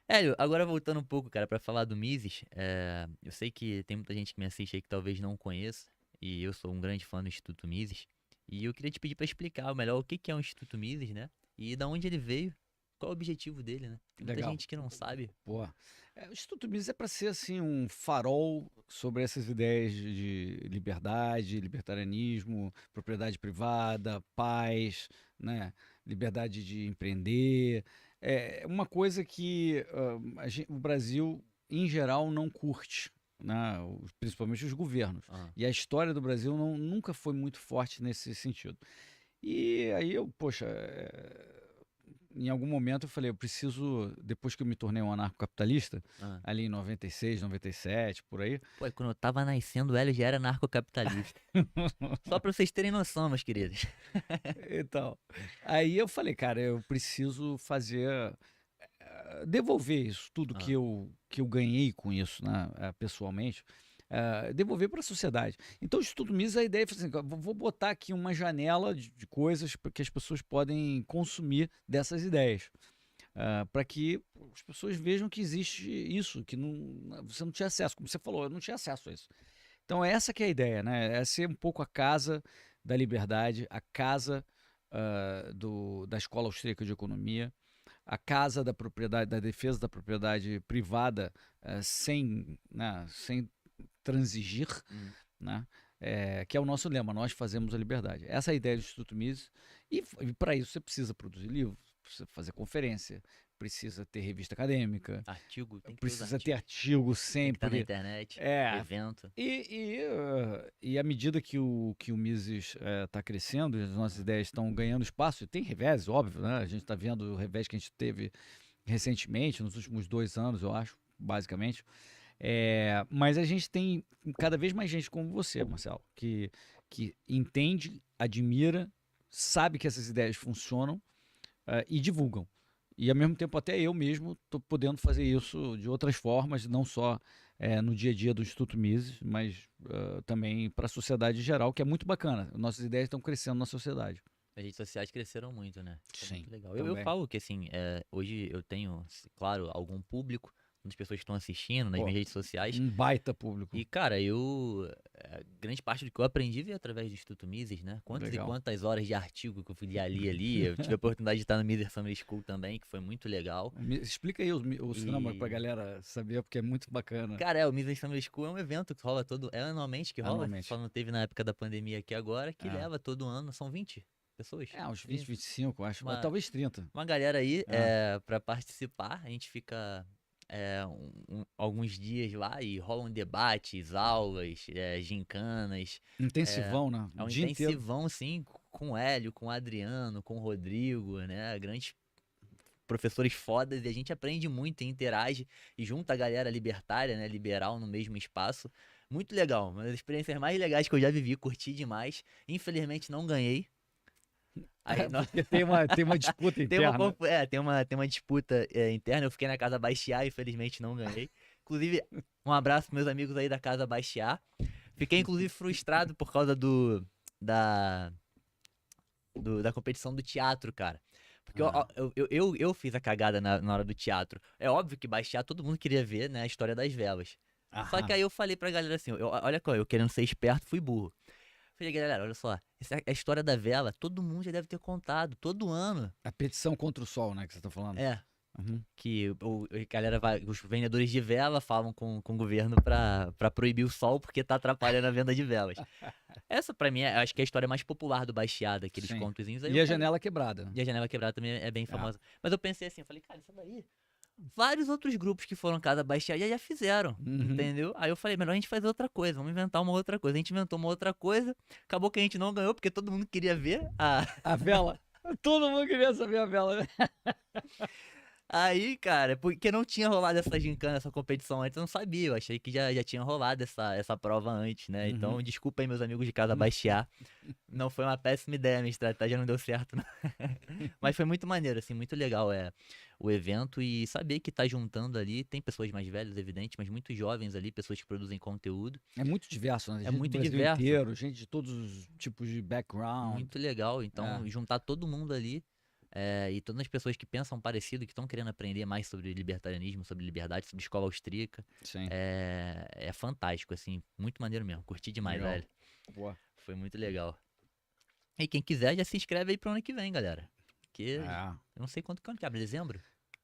Hélio, agora voltando um pouco, cara, pra falar do Mises, eu sei que tem muita gente que me assiste aí que talvez não conheça, e eu sou um grande fã do Instituto Mises, e eu queria te pedir pra explicar melhor o que que é o Instituto Mises, né? E da onde ele veio, qual é o objetivo dele, né? Tem muita Legal. gente que não sabe. Pô, o Instituto Mises é para ser assim um farol sobre essas ideias de liberdade, libertarianismo, propriedade privada, paz, né? Liberdade de empreender. É uma coisa que o Brasil, em geral, não curte, né? Principalmente os governos. E a história do Brasil nunca foi muito forte nesse sentido. E aí poxa, em algum momento eu falei, eu preciso, depois que eu me tornei um anarcocapitalista, ali em 96, 97, por aí. Pô, quando eu tava nascendo, o Hélio já era anarcocapitalista. Só pra vocês terem noção, meus queridos. Então, aí eu falei, cara, eu preciso devolver isso tudo que eu ganhei com isso, né, pessoalmente, devolver para a sociedade. Então, o Instituto Mises, a ideia foi assim, vou botar aqui uma janela de coisas que as pessoas podem consumir dessas ideias, para que as pessoas vejam que existe isso, que você não tinha acesso, como você falou, eu não tinha acesso a isso. Então, essa que é a ideia, né? É ser um pouco a casa da liberdade, a casa da Escola Austríaca de Economia, a casa da propriedade, da defesa da propriedade privada, sem transigir, né? Que é o nosso lema, nós fazemos a liberdade. Essa é a ideia do Instituto Mises, e para isso você precisa produzir livro, precisa fazer conferência, precisa ter revista acadêmica, Artigo, tem que precisa ter ter artigo tem que estar na sempre. internet, evento. E à medida que o Mises está crescendo, as nossas ideias estão ganhando espaço, tem revés, óbvio, né? A gente está vendo o revés que a gente teve recentemente, nos últimos 2 anos, eu acho, basicamente. Mas a gente tem cada vez mais gente como você, Marcelo, que entende, admira, sabe que essas ideias funcionam e divulgam. E ao mesmo tempo até eu mesmo estou podendo fazer isso de outras formas, não só no dia a dia do Instituto Mises, mas também para a sociedade em geral, que é muito bacana. Nossas ideias estão crescendo na sociedade. As redes sociais cresceram muito, né? Isso é Sim, muito legal. Eu também. falo que, assim, hoje eu tenho, claro, algum público, muitas pessoas que estão assistindo nas Pô, minhas redes sociais. Um baita público. E, cara, grande parte do que eu aprendi veio através do Instituto Mises, né? Quantas Legal. e quantas horas de artigo que eu fui ali. Eu tive a oportunidade de estar no Mises Summer School também, que foi muito legal. Explica aí o cinema pra E, galera saber, porque é muito bacana. cara, o Mises Summer School é um evento que rola anualmente que rola, Anualmente. só não teve na época da pandemia aqui agora, que É. leva todo ano, são 20 pessoas. Uns 20, 25, acho, Uma- mas talvez 30. Uma galera aí pra participar, a gente fica alguns dias lá e rolam debates, aulas, gincanas. Intensivão, né? É O um dia inteiro. intensivão, sim, com o Hélio, com o Adriano, com o Rodrigo, né? Grandes professores fodas, e a gente aprende muito e interage e junta a galera libertária, né? Liberal no mesmo espaço. Muito legal, uma das experiências mais legais que eu já vivi, curti demais. Infelizmente não ganhei. Aí, Porque tem uma disputa interna. tem uma disputa interna. Eu fiquei na Casa Baixear, infelizmente não ganhei. Inclusive, um abraço pros meus amigos aí da Casa Baixear. Fiquei, inclusive, frustrado por causa da competição do teatro, cara. Porque eu fiz a cagada na hora do teatro. É óbvio que Baixear todo mundo queria ver, né, a história das velas. Só que aí eu falei pra galera assim, olha eu querendo ser esperto, fui burro. Falei, galera, olha só, a história da vela, todo mundo já deve ter contado, todo ano. A petição contra o sol, né, que você tá falando. Uhum. Que a galera os vendedores de vela falam com o governo pra proibir o sol porque tá atrapalhando a venda de velas. Essa pra mim, acho que é a história mais popular do Baixeada, aqueles Sim. contozinhos. E a janela quebrada. E a janela quebrada também é bem famosa. Mas eu pensei assim, eu falei, cara, isso daí... Vários outros grupos que foram Casa Baixeada já fizeram, entendeu? Aí eu falei, melhor a gente fazer outra coisa, vamos inventar uma outra coisa. A gente inventou uma outra coisa, acabou que a gente não ganhou, porque todo mundo queria ver a vela. Todo mundo queria saber a vela, né? Aí, cara, porque não tinha rolado essa gincana, essa competição antes, eu não sabia. Eu achei que já tinha rolado essa prova antes, né? Então, desculpa aí, meus amigos de Casa Baixear. Não foi uma péssima ideia, minha estratégia não deu certo, não. Mas foi muito maneiro, assim, muito legal o evento e saber que tá juntando ali. Tem pessoas mais velhas, evidente, mas muito jovens ali, pessoas que produzem conteúdo. É muito diverso, né? É Gente muito do Brasil diverso. inteiro, gente de todos os tipos de background. Muito legal. Então, juntar todo mundo ali. E todas as pessoas que pensam parecido, que estão querendo aprender mais sobre libertarianismo, sobre liberdade, sobre escola austríaca. Sim. É fantástico, assim, muito maneiro mesmo. Curti demais, Legal. velho. Boa. Foi muito legal. E quem quiser já se inscreve aí pro ano que vem, galera. Porque eu não sei quando que abre, dezembro?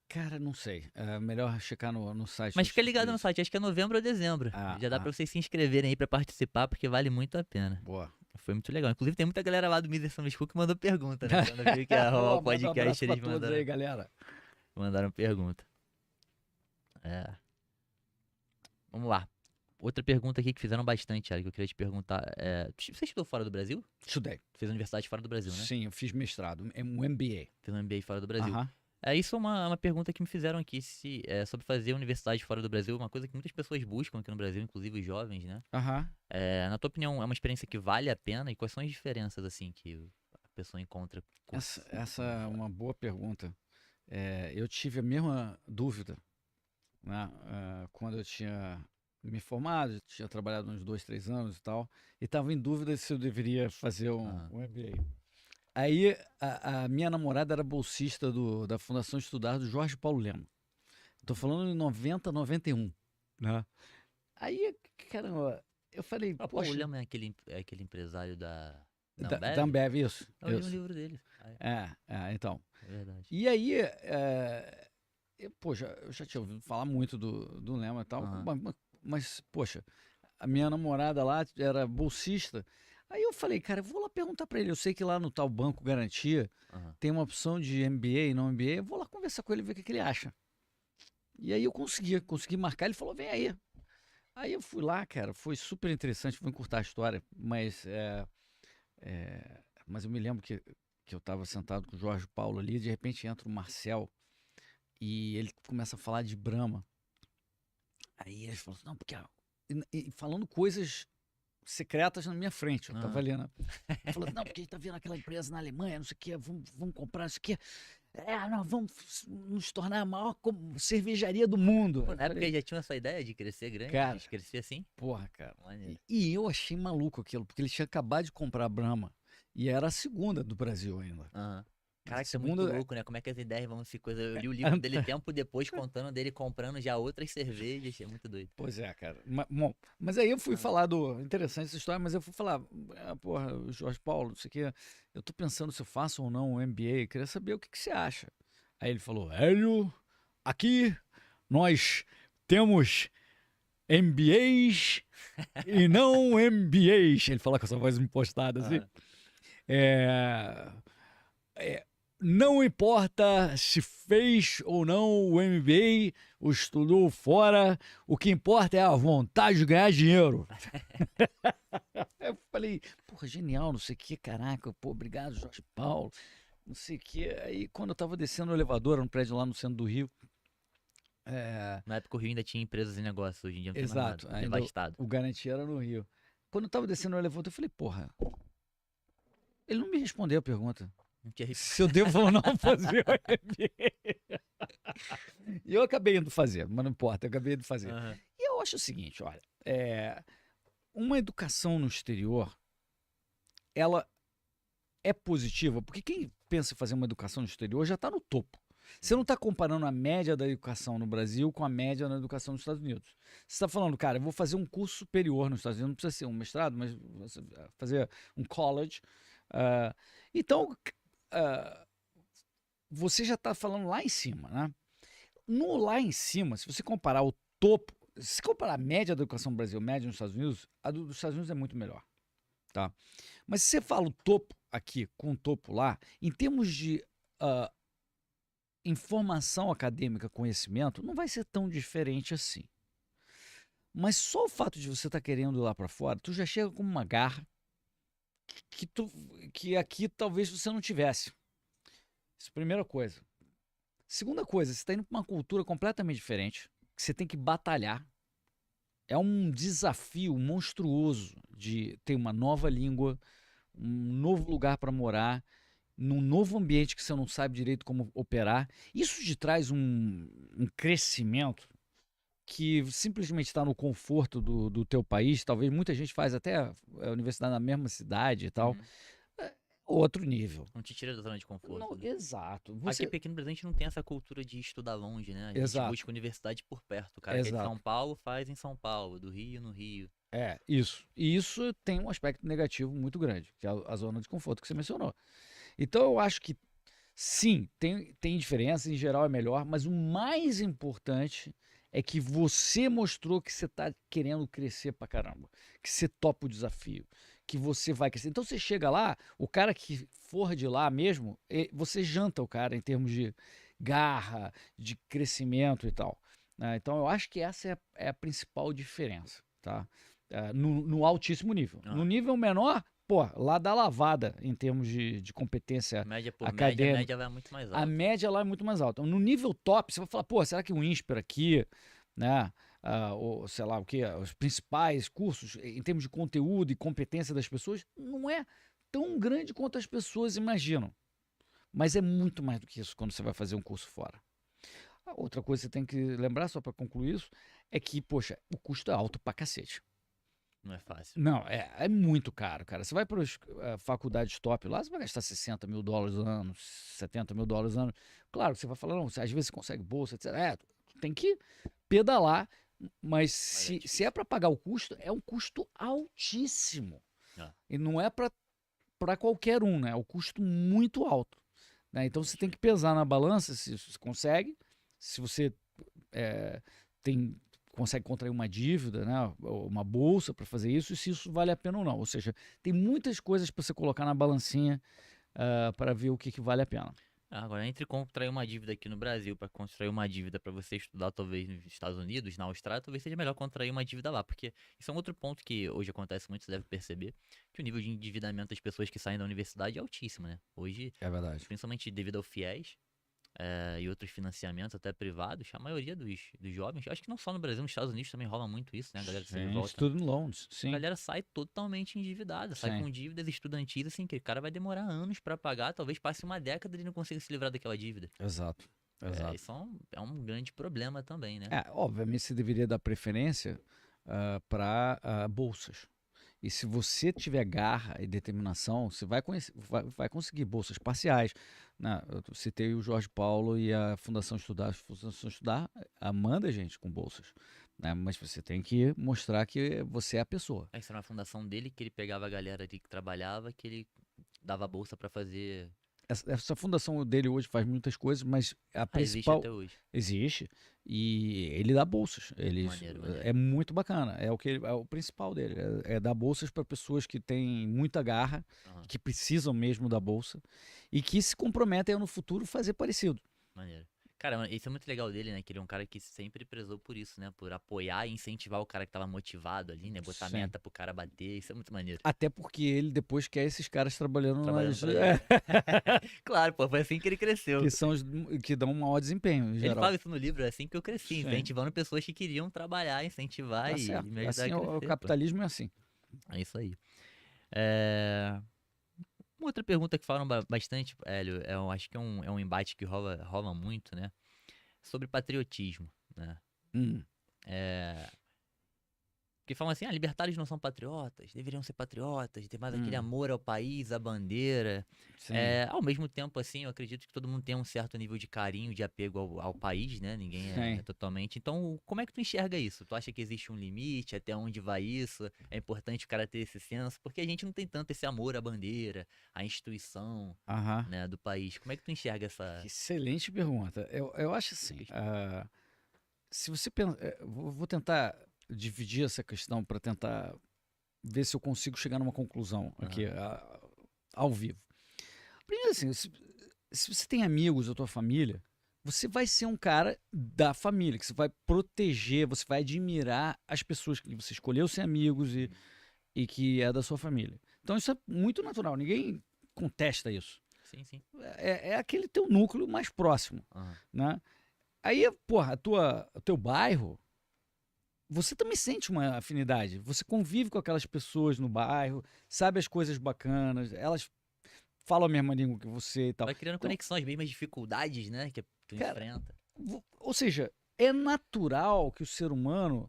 Cara, não sei. É melhor checar no site. Mas fica ligado no site, acho que é novembro ou dezembro. Já dá pra vocês se inscreverem aí pra participar, porque vale muito a pena. Boa. Foi muito legal. Inclusive, tem muita galera lá do Mises Summer School que mandou pergunta, né? Quando viu que ia rolar o podcast, eles mandaram. Aí, galera. Mandaram pergunta. Vamos lá. Outra pergunta aqui que fizeram bastante, Thiago, que eu queria te perguntar. Você estudou fora do Brasil? Estudei. Fez universidade fora do Brasil, né? Sim, eu fiz mestrado. É um MBA. Fez um MBA fora do Brasil. Aham. Isso é uma pergunta que me fizeram aqui, sobre fazer universidade fora do Brasil, uma coisa que muitas pessoas buscam aqui no Brasil, inclusive os jovens, né? Aham. Na tua opinião, é uma experiência que vale a pena? E quais são as diferenças, assim, que a pessoa encontra? Essa é uma boa pergunta. Eu tive a mesma dúvida, né? Quando eu tinha me formado, tinha trabalhado uns 2, 3 anos e tal, e estava em dúvida se eu deveria fazer um MBA. Aí a minha namorada era bolsista da Fundação Estudar do Jorge Paulo Lema. Estou falando em 90, 91. Né? Aí, caramba, eu falei, O poxa... Paulo Lema é aquele empresário da Da Ambev, isso. Eu li um livro dele. Então. É verdade. E aí, poxa, eu já tinha ouvido falar muito do Lema e tal, mas, poxa, a minha namorada lá era bolsista. Aí eu falei, cara, eu vou lá perguntar pra ele. Eu sei que lá no tal Banco Garantia tem uma opção de MBA e não MBA. Eu vou lá conversar com ele e ver o que ele acha. E aí eu consegui marcar. Ele falou, vem aí. Aí eu fui lá, cara, foi super interessante. Vou encurtar a história, mas eu me lembro que eu tava sentado com o Jorge Paulo ali. De repente entra o Marcel e ele começa a falar de Brahma. Aí ele falou, não, porque... E falando coisas secretas na minha frente, eu tava ali, né? Falando, não, porque a gente tá vendo aquela empresa na Alemanha, não sei o que, vamos comprar isso aqui. nós vamos nos tornar a maior cervejaria do mundo. Pô, Eu na época falei, já tinha essa ideia de crescer grande, cara, de crescer assim? porra, cara. Maneiro. E eu achei maluco aquilo, porque ele tinha acabado de comprar a Brahma. E era a segunda do Brasil ainda. Aham. A Caraca, isso é muito segunda. louco, né? Como é que as ideias vão se coisa. Eu li o livro dele tempo depois, contando dele comprando já outras cervejas. É muito doido. Pois é, cara. Bom, mas aí eu fui Ah. falar do. Interessante essa história, mas eu fui falar, porra, o Jorge Paulo, não sei o quê. Eu tô pensando se eu faço ou não o MBA. Queria saber o que, que você acha. Aí ele falou: Hélio, aqui nós temos MBAs e não MBAs. Ele fala com essa voz impostada assim. Aham. É, não importa se fez ou não o MBA, ou estudou fora, o que importa é a vontade de ganhar dinheiro. Eu falei, porra, genial, não sei o que, caraca, pô, obrigado, Jorge Paulo, não sei o que. Aí quando eu tava descendo o elevador, no prédio lá no centro do Rio, Na época o Rio ainda tinha empresas e negócios, hoje em dia não tem mais exato, nada. ainda Devastado. o garantia era no Rio. Quando eu tava descendo o elevador, eu falei, porra, ele não me respondeu a pergunta. Não tinha Se eu devo ou não fazer o MBA. E eu acabei indo fazer, mas não importa, eu acabei indo fazer. Aham. E eu acho o seguinte, olha, uma educação no exterior, ela é positiva, porque quem pensa em fazer uma educação no exterior já está no topo. Você não está comparando a média da educação no Brasil com a média da educação nos Estados Unidos. Você está falando, cara, eu vou fazer um curso superior nos Estados Unidos, não precisa ser um mestrado, mas você fazer um college. Então, você já está falando lá em cima, né? No lá em cima, se você comparar o topo, se comparar a média da educação no Brasil, média nos Estados Unidos, a dos Estados Unidos é muito melhor, tá? Mas se você fala o topo aqui com o topo lá, em termos de informação acadêmica, conhecimento, não vai ser tão diferente assim. Mas só o fato de você estar querendo ir lá para fora, tu já chega com uma garra que aqui talvez você não tivesse. Isso é a primeira coisa. Segunda coisa, você está indo para uma cultura completamente diferente, que você tem que batalhar. É um desafio monstruoso de ter uma nova língua, um novo lugar para morar, num novo ambiente que você não sabe direito como operar. Isso te traz um crescimento que simplesmente está no conforto do teu país. Talvez muita gente faz até a universidade na mesma cidade e tal. Uhum. Outro nível. Não te tira da zona de conforto. Não, Né? exato. Aqui pequeno Brasil a gente não tem essa cultura de estudar longe, né? A gente Exato. busca universidade por perto. O cara que é de Exato. São Paulo faz em São Paulo, do Rio no Rio. Isso. E isso tem um aspecto negativo muito grande, que é a zona de conforto que você mencionou. Então eu acho que sim, tem diferença, em geral é melhor, mas o mais importante é que você mostrou que você está querendo crescer pra caramba, que você topa o desafio, que você vai crescer. Então você chega lá, o cara que for de lá mesmo, você janta o cara em termos de garra, de crescimento e tal. Né? Então eu acho que essa é a principal diferença, tá? No altíssimo nível. No nível menor, pô, lá dá lavada em termos de competência Média por acadêmica. média, a média vai muito mais alta. A média lá é muito mais alta. No nível top, você vai falar, pô, será que o INSPER aqui, né, ou sei lá o que, os principais cursos em termos de conteúdo e competência das pessoas, não é tão grande quanto as pessoas imaginam. Mas é muito mais do que isso quando você vai fazer um curso fora. A outra coisa que você tem que lembrar, só para concluir isso, é que, poxa, o custo é alto pra cacete. Não é fácil. Não, é muito caro, cara. Você vai para as faculdades top lá, você vai gastar $60 mil no ano, $70 mil no ano. Claro que você vai falar, não, às vezes você consegue bolsa, etc. Tem que pedalar, mas se é para pagar o custo, é um custo altíssimo. E não é para qualquer um, né? É um custo muito alto. Né? Então você tem que pesar na balança se você consegue, se você consegue contrair uma dívida, né, uma bolsa para fazer isso, e se isso vale a pena ou não. Ou seja, tem muitas coisas para você colocar na balancinha para ver o que vale a pena. Agora, entre contrair uma dívida aqui no Brasil para contrair uma dívida para você estudar talvez nos Estados Unidos, na Austrália, talvez seja melhor contrair uma dívida lá, porque isso é um outro ponto que hoje acontece muito, você deve perceber, que o nível de endividamento das pessoas que saem da universidade é altíssimo, né? Hoje, É verdade. principalmente devido ao FIES, e outros financiamentos, até privados, a maioria dos jovens, acho que não só no Brasil, nos Estados Unidos também rola muito isso, né? A galera que se Sim, revolta. student loans, A sim. galera sai totalmente endividada, sai Sim. com dívidas estudantis, assim, que o cara vai demorar anos pra pagar, talvez passe uma década e ele não consiga se livrar daquela dívida. Exato, exato. Isso é um grande problema também, né? Obviamente você deveria dar preferência para bolsas. E se você tiver garra e determinação, você vai conseguir bolsas parciais, né? Eu citei o Jorge Paulo e a Fundação Estudar. A Fundação Estudar manda gente com bolsas, né? Mas você tem que mostrar que você é a pessoa. Essa era uma fundação dele que ele pegava a galera ali que trabalhava, que ele dava bolsa pra fazer. Essa fundação dele hoje faz muitas coisas, mas a Existe principal até hoje. existe e ele dá bolsas. Maneiro, maneiro. É muito bacana. É o principal dele. É dar bolsas para pessoas que têm muita garra, Aham, que precisam mesmo da bolsa e que se comprometem a no futuro fazer parecido. maneiro. Cara, isso é muito legal dele, né? Que ele é um cara que sempre prezou por isso, né? Por apoiar e incentivar o cara que tava motivado ali, né? Botar Sim. meta pro cara bater. Isso é muito maneiro. Até porque ele depois quer esses caras trabalhando Pra nas, ele. Claro, pô, foi assim que ele cresceu. que são os que dão um maior desempenho, em Ele geral. fala isso no livro, é assim que eu cresci, Sim. incentivando pessoas que queriam trabalhar, incentivar Tá e certo. me ajudar Assim, a o crescer, pô. capitalismo é assim. É isso aí. É, Uma outra pergunta que falam bastante, Hélio, eu acho que é um embate que rola muito, né? Sobre patriotismo, né? Hum, Porque falam assim, libertários não são patriotas, deveriam ser patriotas, ter mais aquele Hum. amor ao país, à bandeira. sim. Ao mesmo tempo, assim, eu acredito que todo mundo tem um certo nível de carinho, de apego ao país, né? Ninguém é Sim. totalmente. Então, como é que tu enxerga isso? Tu acha que existe um limite? Até onde vai isso? É importante o cara ter esse senso? Porque a gente não tem tanto esse amor à bandeira, à instituição, Aham. né, do país. Como é que tu enxerga essa... Excelente pergunta. Eu acho assim, se você pensa, vou tentar dividir essa questão para tentar ver se eu consigo chegar numa conclusão aqui ao vivo. Primeiro assim, se você tem amigos da tua família, você vai ser um cara da família, que você vai proteger, você vai admirar as pessoas que você escolheu ser amigos e que é da sua família. Então isso é muito natural, ninguém contesta isso. Sim, sim. É aquele teu núcleo mais próximo, Aham. né? Aí, porra, o teu bairro, você também sente uma afinidade. Você convive com aquelas pessoas no bairro, sabe as coisas bacanas, elas falam a mesma língua que você e tal. Vai criando Então, conexões, mesmas dificuldades, né, que tu cara, enfrenta. ou seja, é natural que o ser humano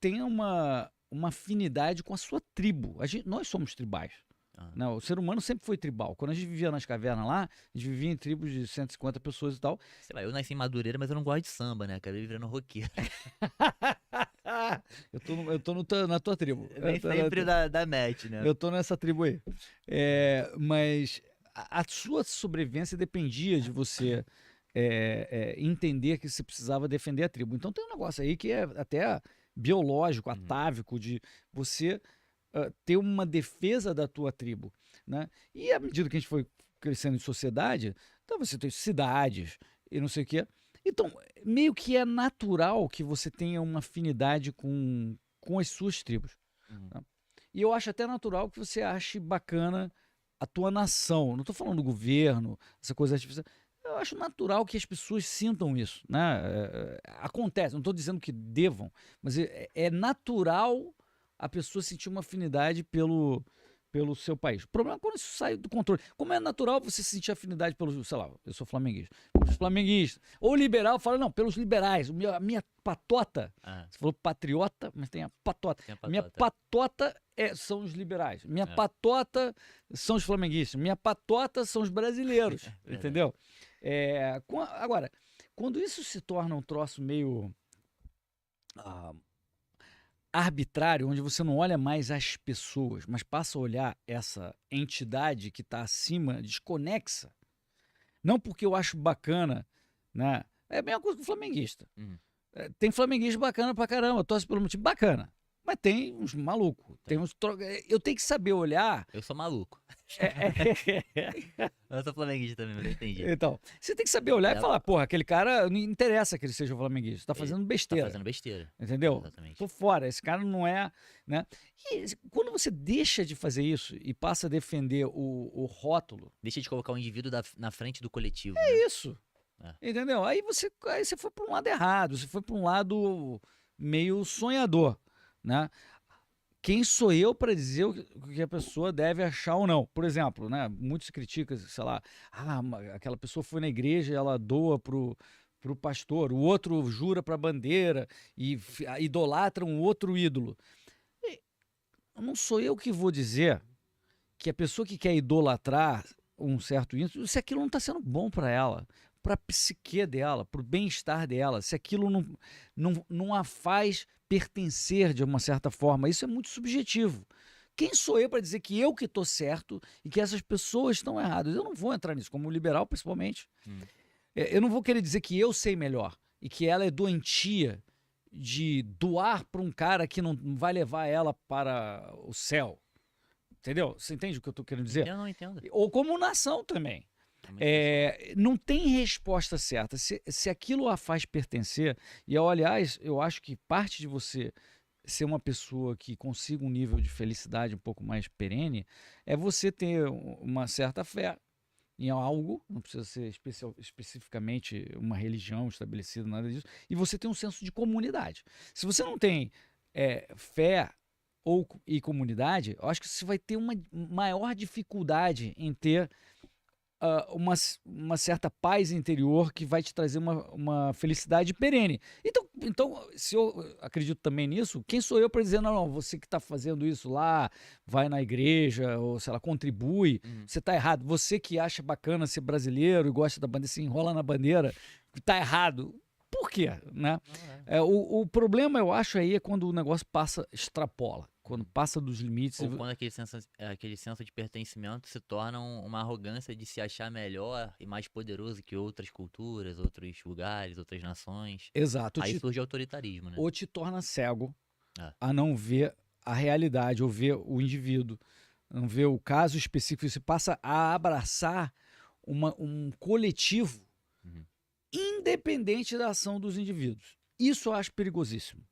tenha uma afinidade com a sua tribo. Nós somos tribais. Aham. Não, o ser humano sempre foi tribal. Quando a gente vivia nas cavernas lá, a gente vivia em tribos de 150 pessoas e tal. Sei lá, eu nasci em Madureira, mas eu não gosto de samba, né? Acabei virando roqueiro. Eu tô na tua tribo. Nem Eu tô sempre da match, né? Eu tô nessa tribo aí. Mas a sua sobrevivência dependia de você entender que você precisava defender a tribo. Então tem um negócio aí que é até biológico, atávico, de você ter uma defesa da tua tribo, né? E à medida que a gente foi crescendo em sociedade, então você tem cidades e não sei o quê. Então, meio que é natural que você tenha uma afinidade com as suas tribos. Tá? E eu acho até natural que você ache bacana a tua nação. Não estou falando do governo, essa coisa artificial. Eu acho natural que as pessoas sintam isso, né? Acontece, não estou dizendo que devam, mas é natural a pessoa sentir uma afinidade pelo seu país. O problema é quando isso sai do controle. Como é natural você sentir afinidade pelos, sei lá, eu sou flamenguista, pelos flamenguistas. Ou liberal fala, não, pelos liberais. A minha patota, você falou patriota, mas tem a patota. Tem a Minha patota são os liberais. Minha patota são os flamenguistas. Minha patota são os brasileiros. Entendeu? Agora, quando isso se torna um troço meio arbitrário, onde você não olha mais as pessoas, mas passa a olhar essa entidade que está acima, desconexa. Não porque eu acho bacana, né? É a mesma coisa que o flamenguista. Tem flamenguista bacana pra caramba, torce pelo motivo bacana. Mas tem uns malucos. Eu tenho que saber olhar. Eu sou maluco. Eu sou flamenguista também, mas eu entendi. Então, você tem que saber olhar e falar, porra, aquele cara, não interessa que ele seja flamenguista, tá fazendo besteira. Tá fazendo besteira. Entendeu? Exatamente. Tô fora, esse cara não é, né? E quando você deixa de fazer isso e passa a defender o rótulo... Deixa de colocar o indivíduo na frente do coletivo. É né? isso. Entendeu? Aí você foi para um lado errado, você foi para um lado meio sonhador, né? Quem sou eu para dizer o que a pessoa deve achar ou não? Por exemplo, né, muitos criticam, sei lá, aquela pessoa foi na igreja e ela doa pro pastor, o outro jura para a bandeira e idolatra um outro ídolo. Não sou eu que vou dizer que a pessoa que quer idolatrar um certo ídolo, se aquilo não está sendo bom para ela, para a psique dela, para o bem-estar dela, se aquilo não a faz pertencer de uma certa forma, isso é muito subjetivo. Quem sou eu para dizer que eu que estou certo e que essas pessoas estão erradas? Eu não vou entrar nisso, como liberal principalmente. Eu não vou querer dizer que eu sei melhor e que ela é doentia de doar para um cara que não vai levar ela para o céu. Entendeu? Você entende o que eu estou querendo dizer? Eu não entendo. Ou como nação também. Não tem resposta certa. Se aquilo a faz pertencer, e aliás, eu acho que parte de você ser uma pessoa que consiga um nível de felicidade um pouco mais perene é você ter uma certa fé em algo, não precisa ser especificamente uma religião estabelecida, nada disso, e você tem um senso de comunidade. Se você não tem fé e comunidade, eu acho que você vai ter uma maior dificuldade em ter uma certa paz interior que vai te trazer uma felicidade perene. Então, se eu acredito também nisso, quem sou eu para dizer, não, você que está fazendo isso lá, vai na igreja, ou sei lá, contribui, você está errado. Você que acha bacana ser brasileiro e gosta da bandeira, se enrola na bandeira, está errado. Por quê? Né? O problema, eu acho, aí é quando o negócio extrapola. Quando passa dos limites. Ou quando aquele senso de pertencimento se torna uma arrogância de se achar melhor e mais poderoso que outras culturas, outros lugares, outras nações. Exato. Aí surge autoritarismo, né? Ou te torna cego a não ver a realidade, ou ver o indivíduo, não ver o caso específico. Você passa a abraçar um coletivo independente da ação dos indivíduos. Isso eu acho perigosíssimo.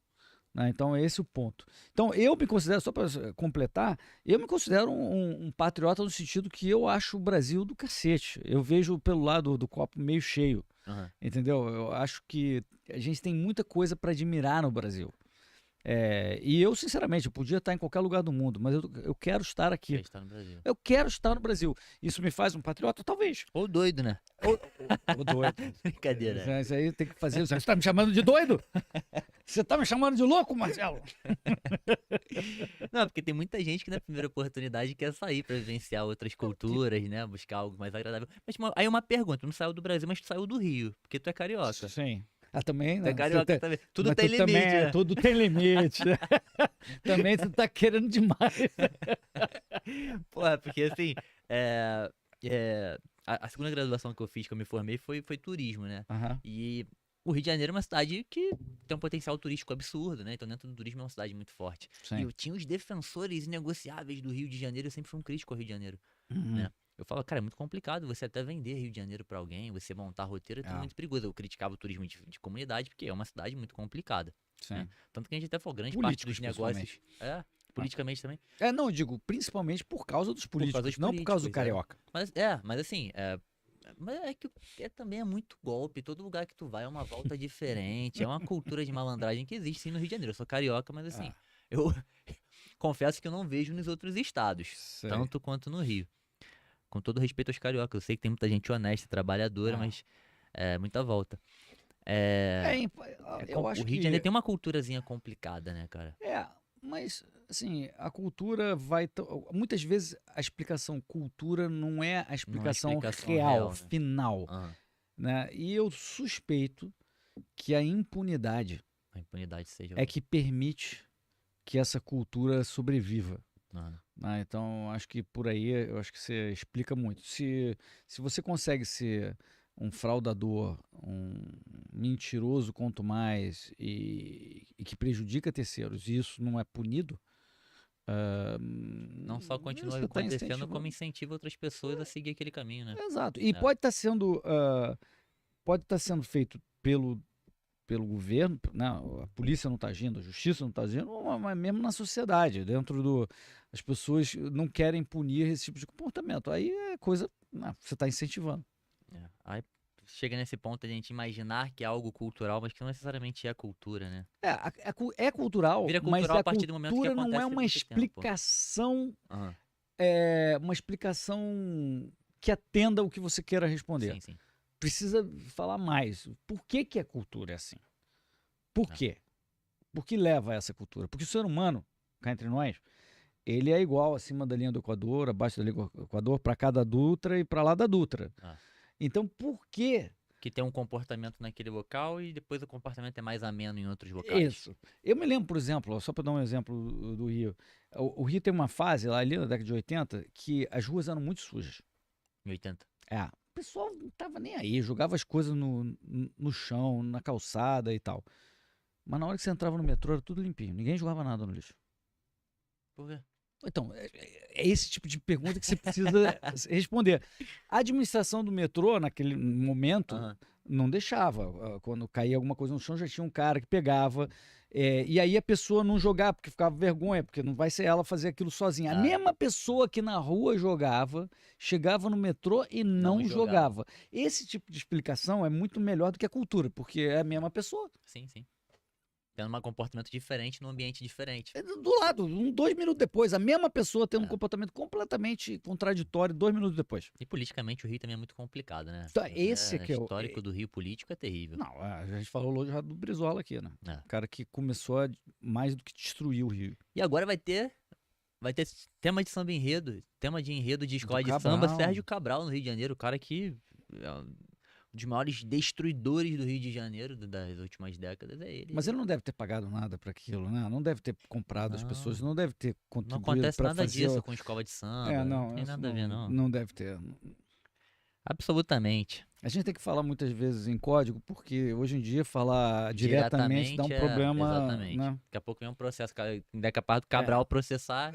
Então, esse é o ponto. Então, eu me considero, só para completar, eu me considero um patriota no sentido que eu acho o Brasil do cacete. Eu vejo pelo lado do copo meio cheio, entendeu? Eu acho que a gente tem muita coisa para admirar no Brasil. E eu, sinceramente, eu podia estar em qualquer lugar do mundo, mas eu quero estar aqui. Quer estar no Brasil. Eu quero estar no Brasil. Isso me faz um patriota? Talvez. Ou doido, né? Ou doido. Brincadeira. Isso aí tem que fazer. Você está me chamando de doido? Você está me chamando de louco, Marcelo? Não, porque tem muita gente que na primeira oportunidade quer sair para vivenciar outras culturas, né? Buscar algo mais agradável. Mas aí uma pergunta, tu não saiu do Brasil, mas tu saiu do Rio, porque tu é carioca. Sim. Também, Tu né? é carioca também. Tudo tem limite, também, né? Tudo tem limite. Também tu tá querendo demais. Porra, porque assim, a segunda graduação que eu fiz, que eu me formei, foi turismo, né? E o Rio de Janeiro é uma cidade que tem um potencial turístico absurdo, né? Então dentro do turismo é uma cidade muito forte. Sim. E eu tinha os defensores inegociáveis do Rio de Janeiro, eu sempre fui um crítico ao Rio de Janeiro, né? Eu falo, cara, é muito complicado você até vender Rio de Janeiro pra alguém, você montar roteiro é muito perigoso. Eu criticava o turismo de comunidade, porque é uma cidade muito complicada. Né? Tanto que a gente até falou, grande parte dos negócios. Politicamente também. Não, eu digo, principalmente por causa dos políticos, não por causa do carioca. Mas assim, mas é que também é muito golpe. Todo lugar que tu vai é uma volta diferente. É uma cultura de malandragem que existe sim no Rio de Janeiro. Eu sou carioca, mas assim, eu confesso que eu não vejo nos outros estados, tanto quanto no Rio. Com todo respeito aos cariocas, eu sei que tem muita gente honesta, trabalhadora, mas muita volta. Eu acho o Rio de Janeiro tem uma culturazinha complicada, né, cara? Mas, assim, a cultura vai... Muitas vezes a explicação cultura não é a explicação real, né? Final. Né? E eu suspeito que a impunidade seja é que permite que essa cultura sobreviva. Então, acho que por aí, eu acho que você explica muito. Se você consegue ser um fraudador, um mentiroso quanto mais e que prejudica terceiros e isso não é punido, não só continua acontecendo, como incentiva outras pessoas a seguir aquele caminho, né? Exato. E pode estar sendo feito pelo governo, né? A polícia não está agindo, a justiça não está agindo, mas mesmo na sociedade, as pessoas não querem punir esse tipo de comportamento. Aí é coisa, você está incentivando. Aí chega nesse ponto a gente imaginar que é algo cultural, mas que não necessariamente é cultura, né? É cultural, Vira mas cultural a a partir do momento que cultura não é acontece uma muito tempo. explicação, Aham. uma explicação que atenda o que você queira responder. Sim, sim. Precisa falar mais. Por que que a cultura é assim? Por Ah. quê? Por que leva a essa cultura? Porque o ser humano, cá entre nós, ele é igual acima da linha do Equador, abaixo da linha do Equador, para cada Dutra e para lá da Dutra. Ah. Então, por que Que tem um comportamento naquele local e depois o comportamento é mais ameno em outros locais. isso? Eu me lembro, por exemplo, só para dar um exemplo do Rio. O Rio tem uma fase lá ali na década de 80 que as ruas eram muito sujas. Em 80. O pessoal não tava nem aí, jogava as coisas no chão, na calçada e tal. Mas na hora que você entrava no metrô era tudo limpinho, ninguém jogava nada no lixo. Por quê? Então, é esse tipo de pergunta que você precisa responder. A administração do metrô, naquele momento, Aham. não deixava. Quando caía alguma coisa no chão, já tinha um cara que pegava. E aí a pessoa não jogava, porque ficava vergonha, porque não vai ser ela fazer aquilo sozinha. A Ah. mesma pessoa que na rua jogava, chegava no metrô e não jogava. Esse tipo de explicação é muito melhor do que a cultura, porque é a mesma pessoa. Sim, sim. Tendo um comportamento diferente num ambiente diferente. É do lado, 2 minutos depois, a mesma pessoa tendo um É. comportamento completamente contraditório 2 minutos depois. E politicamente o Rio também é muito complicado, né? Então, esse é que é o- histórico do Rio político é terrível. Não, a gente falou já do Brizola aqui, né? É. O cara que começou a mais do que destruir o Rio. E agora vai ter tema de samba enredo, tema de enredo de escola de Cabral. samba, Sérgio Cabral no Rio de Janeiro, o cara que é um dos maiores destruidores do Rio de Janeiro das últimas décadas, é ele. Mas ele não deve ter pagado nada para aquilo, né? Não deve ter comprado as Não. pessoas, não deve ter Não contribuído acontece para nada fazer. disso com escola de samba, não tem isso nada a ver, não. Não deve ter. Absolutamente. A gente tem que falar muitas vezes em código, porque hoje em dia falar diretamente dá um problema. Exatamente. Né? Daqui a pouco vem um processo, é capaz do Cabral processar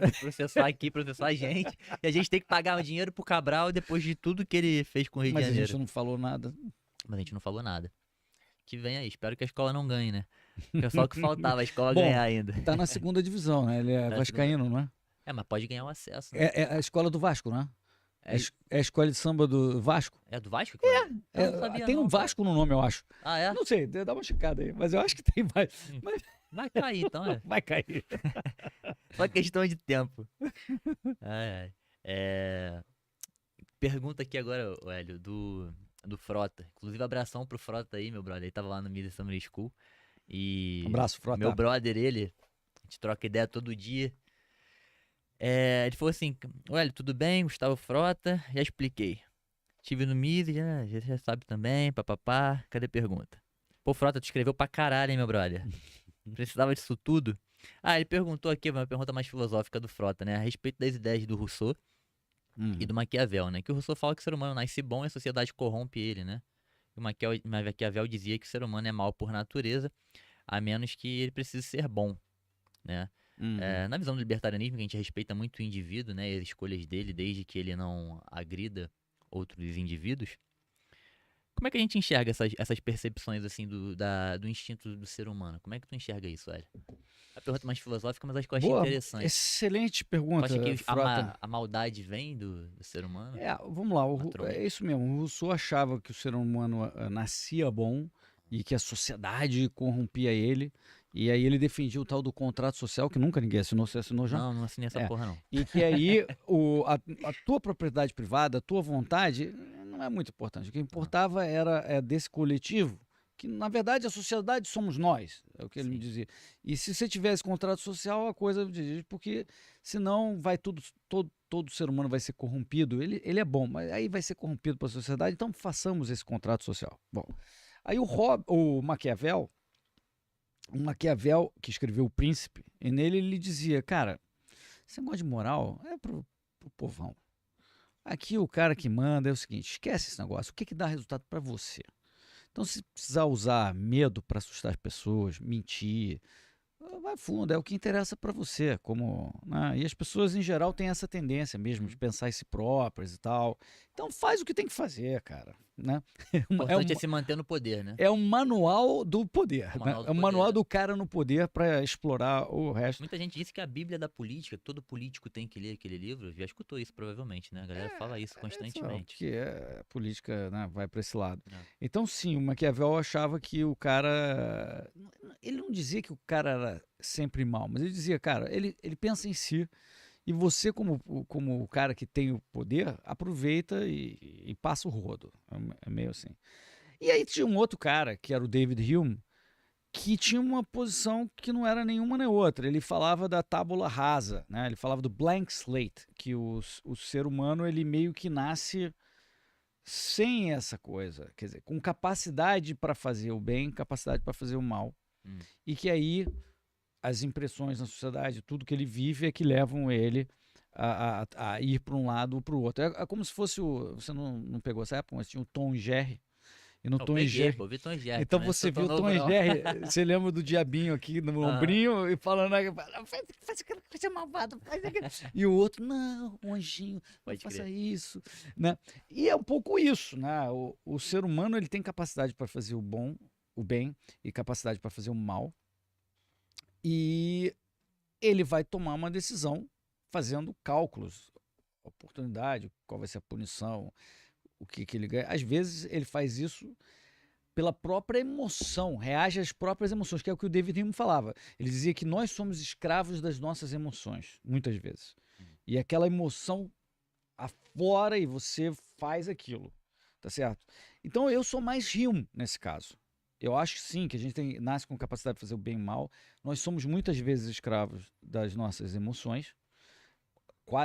aqui, processar a gente. E a gente tem que pagar o dinheiro pro Cabral depois de tudo que ele fez com o Rio de Mas a Janeiro. gente não falou nada. Mas a gente não falou nada. Que vem aí, espero que a escola não ganhe, né? Que é só o que faltava, a escola Bom, ganhar ainda. Tá na segunda divisão, né? Ele é Tá vascaíno, não é? É, mas pode ganhar o acesso. Né? É a escola do Vasco, não é? É, É a escola de samba do Vasco? é do Vasco? Que vai? Eu não sabia Tem não, um cara. Vasco no nome, eu acho. Ah, é? Não sei, dá uma checada aí. Mas eu acho que tem Vasco. Vai cair então, é. Vai cair. Só questão de tempo. Ai, ai. Pergunta aqui agora, Hélio, do Frota. Inclusive, abração pro Frota aí, meu brother. Ele tava lá no Middle Summer School. E Abraço, Frota. meu brother, ele, a gente troca ideia todo dia. Ele falou assim, Hélio, tudo bem? Gustavo Frota, já expliquei. Tive no Middle, já sabe também, papapá. Cadê a pergunta? Pô, Frota, tu escreveu pra caralho, hein, meu brother? Precisava disso tudo? Ele perguntou aqui, uma pergunta mais filosófica do Frota, né? A respeito das ideias do Rousseau e do Maquiavel, né? Que o Rousseau fala que o ser humano nasce bom e a sociedade corrompe ele, né? E o Maquiavel dizia que o ser humano é mau por natureza, a menos que ele precise ser bom, né? Na visão do libertarianismo, que a gente respeita muito o indivíduo, né? E as escolhas dele, desde que ele não agrida outros indivíduos. Como é que a gente enxerga essas percepções, assim, do instinto do ser humano? Como é que tu enxerga isso, velho? A pergunta mais filosófica, mas acho que eu achei interessante. Excelente Tu pergunta, acha que Frota. a maldade vem do ser humano? Vamos lá, Naturalmente. é isso mesmo. O Rousseau achava que o ser humano nascia bom e que a sociedade corrompia ele. E aí ele defendia o tal do contrato social, que nunca ninguém assinou. Você assinou já? Não assinei essa porra, não. E que aí a tua propriedade privada, a tua vontade, não é muito importante. O que importava era desse coletivo, que na verdade a sociedade somos nós, é o que ele me dizia. E se você tivesse contrato social, a coisa, porque senão vai todo ser humano vai ser corrompido. Ele é bom, mas aí vai ser corrompido pela sociedade, então façamos esse contrato social. Bom, aí o Maquiavel, que escreveu O Príncipe, e nele ele dizia, cara, esse negócio de moral é pro povão. Aqui o cara que manda é o seguinte, esquece esse negócio, o que dá resultado para você? Então se precisar usar medo para assustar as pessoas, mentir, vai fundo, é o que interessa para você, como, né? E as pessoas em geral têm essa tendência mesmo de pensar em si próprias e tal. Então faz o que tem que fazer, cara, né? O É importante é se manter no poder, né? é um manual do poder, O né? manual É do um poder, manual né? do cara no poder para explorar o resto. Muita gente disse que a Bíblia da política, todo político tem que ler aquele livro. Já escutou isso, provavelmente, né? A galera fala isso É só constantemente. porque a política, né, vai para esse lado. É. Então, sim, o Maquiavel achava que o cara. Ele não dizia que o cara era sempre mal, mas ele dizia, cara, ele pensa em si. E você, como o cara que tem o poder, aproveita e passa o rodo. É meio assim. E aí tinha um outro cara, que era o David Hume, que tinha uma posição que não era nenhuma nem outra. Ele falava da tábula rasa, né? Ele falava do blank slate, que o ser humano ele meio que nasce sem essa coisa, quer dizer, com capacidade para fazer o bem, capacidade para fazer o mal. Hum. E que aí as impressões na sociedade, tudo que ele vive é que levam ele a ir para um lado ou para o outro. É como se fosse o. Você não pegou essa época, mas tinha o Tom e Jerry. E no Eu Tom e peguei, Jerry. pô, vi Tom e Jerry Então também. Não você sou tão viu o Tom novo, e não. Jerry, você lembra do diabinho aqui no Aham. ombrinho e falando, faz aquela coisa malvada, faz aquilo. E o outro, não, um anjinho, não Pode faça crer. isso, né? E é um pouco isso, né? O ser humano ele tem capacidade para fazer o bom, o bem e capacidade para fazer o mal. E ele vai tomar uma decisão fazendo cálculos, oportunidade, qual vai ser a punição, o que ele ganha. Às vezes ele faz isso pela própria emoção, reage às próprias emoções, que é o que o David Hume falava. Ele dizia que nós somos escravos das nossas emoções, muitas vezes. E aquela emoção aflora e você faz aquilo, tá certo? Então eu sou mais Hume nesse caso. Eu acho sim que a gente nasce com capacidade de fazer o bem e o mal. Nós somos muitas vezes escravos das nossas emoções,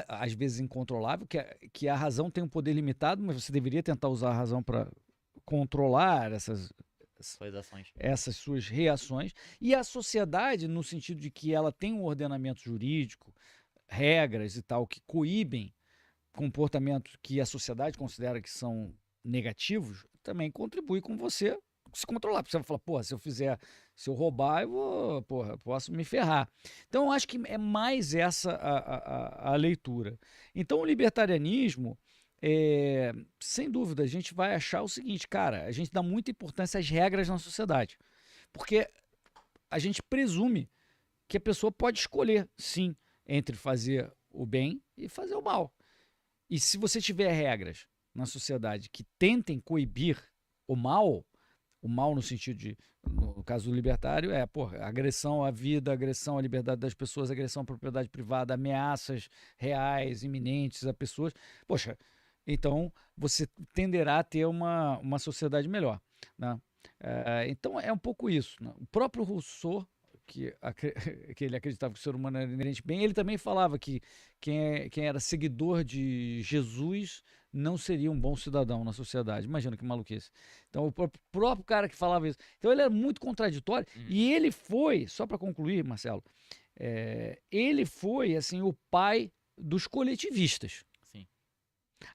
às vezes incontrolável, que a razão tem um poder limitado, mas você deveria tentar usar a razão para controlar Suas ações. essas suas reações. E a sociedade, no sentido de que ela tem um ordenamento jurídico, regras e tal, que coíbem comportamentos que a sociedade considera que são negativos, também contribui com você se controlar. Porque você vai falar, porra, se eu roubar, eu vou, porra, posso me ferrar. Então, eu acho que é mais essa a leitura. Então, o libertarianismo, sem dúvida, a gente vai achar o seguinte, cara, a gente dá muita importância às regras na sociedade. Porque a gente presume que a pessoa pode escolher, sim, entre fazer o bem e fazer o mal. E se você tiver regras na sociedade que tentem coibir o mal no sentido de, no caso do libertário, agressão à vida, agressão à liberdade das pessoas, agressão à propriedade privada, ameaças reais, iminentes a pessoas, poxa, então você tenderá a ter uma sociedade melhor, né? Então é um pouco isso, né? O próprio Rousseau, que ele acreditava que o ser humano era inerente bem, ele também falava que quem era seguidor de Jesus não seria um bom cidadão na sociedade. Imagina que maluquice. Então, o próprio cara que falava isso. Então, ele era muito contraditório. E ele foi, só para concluir, Marcelo, ele foi assim o pai dos coletivistas. Sim.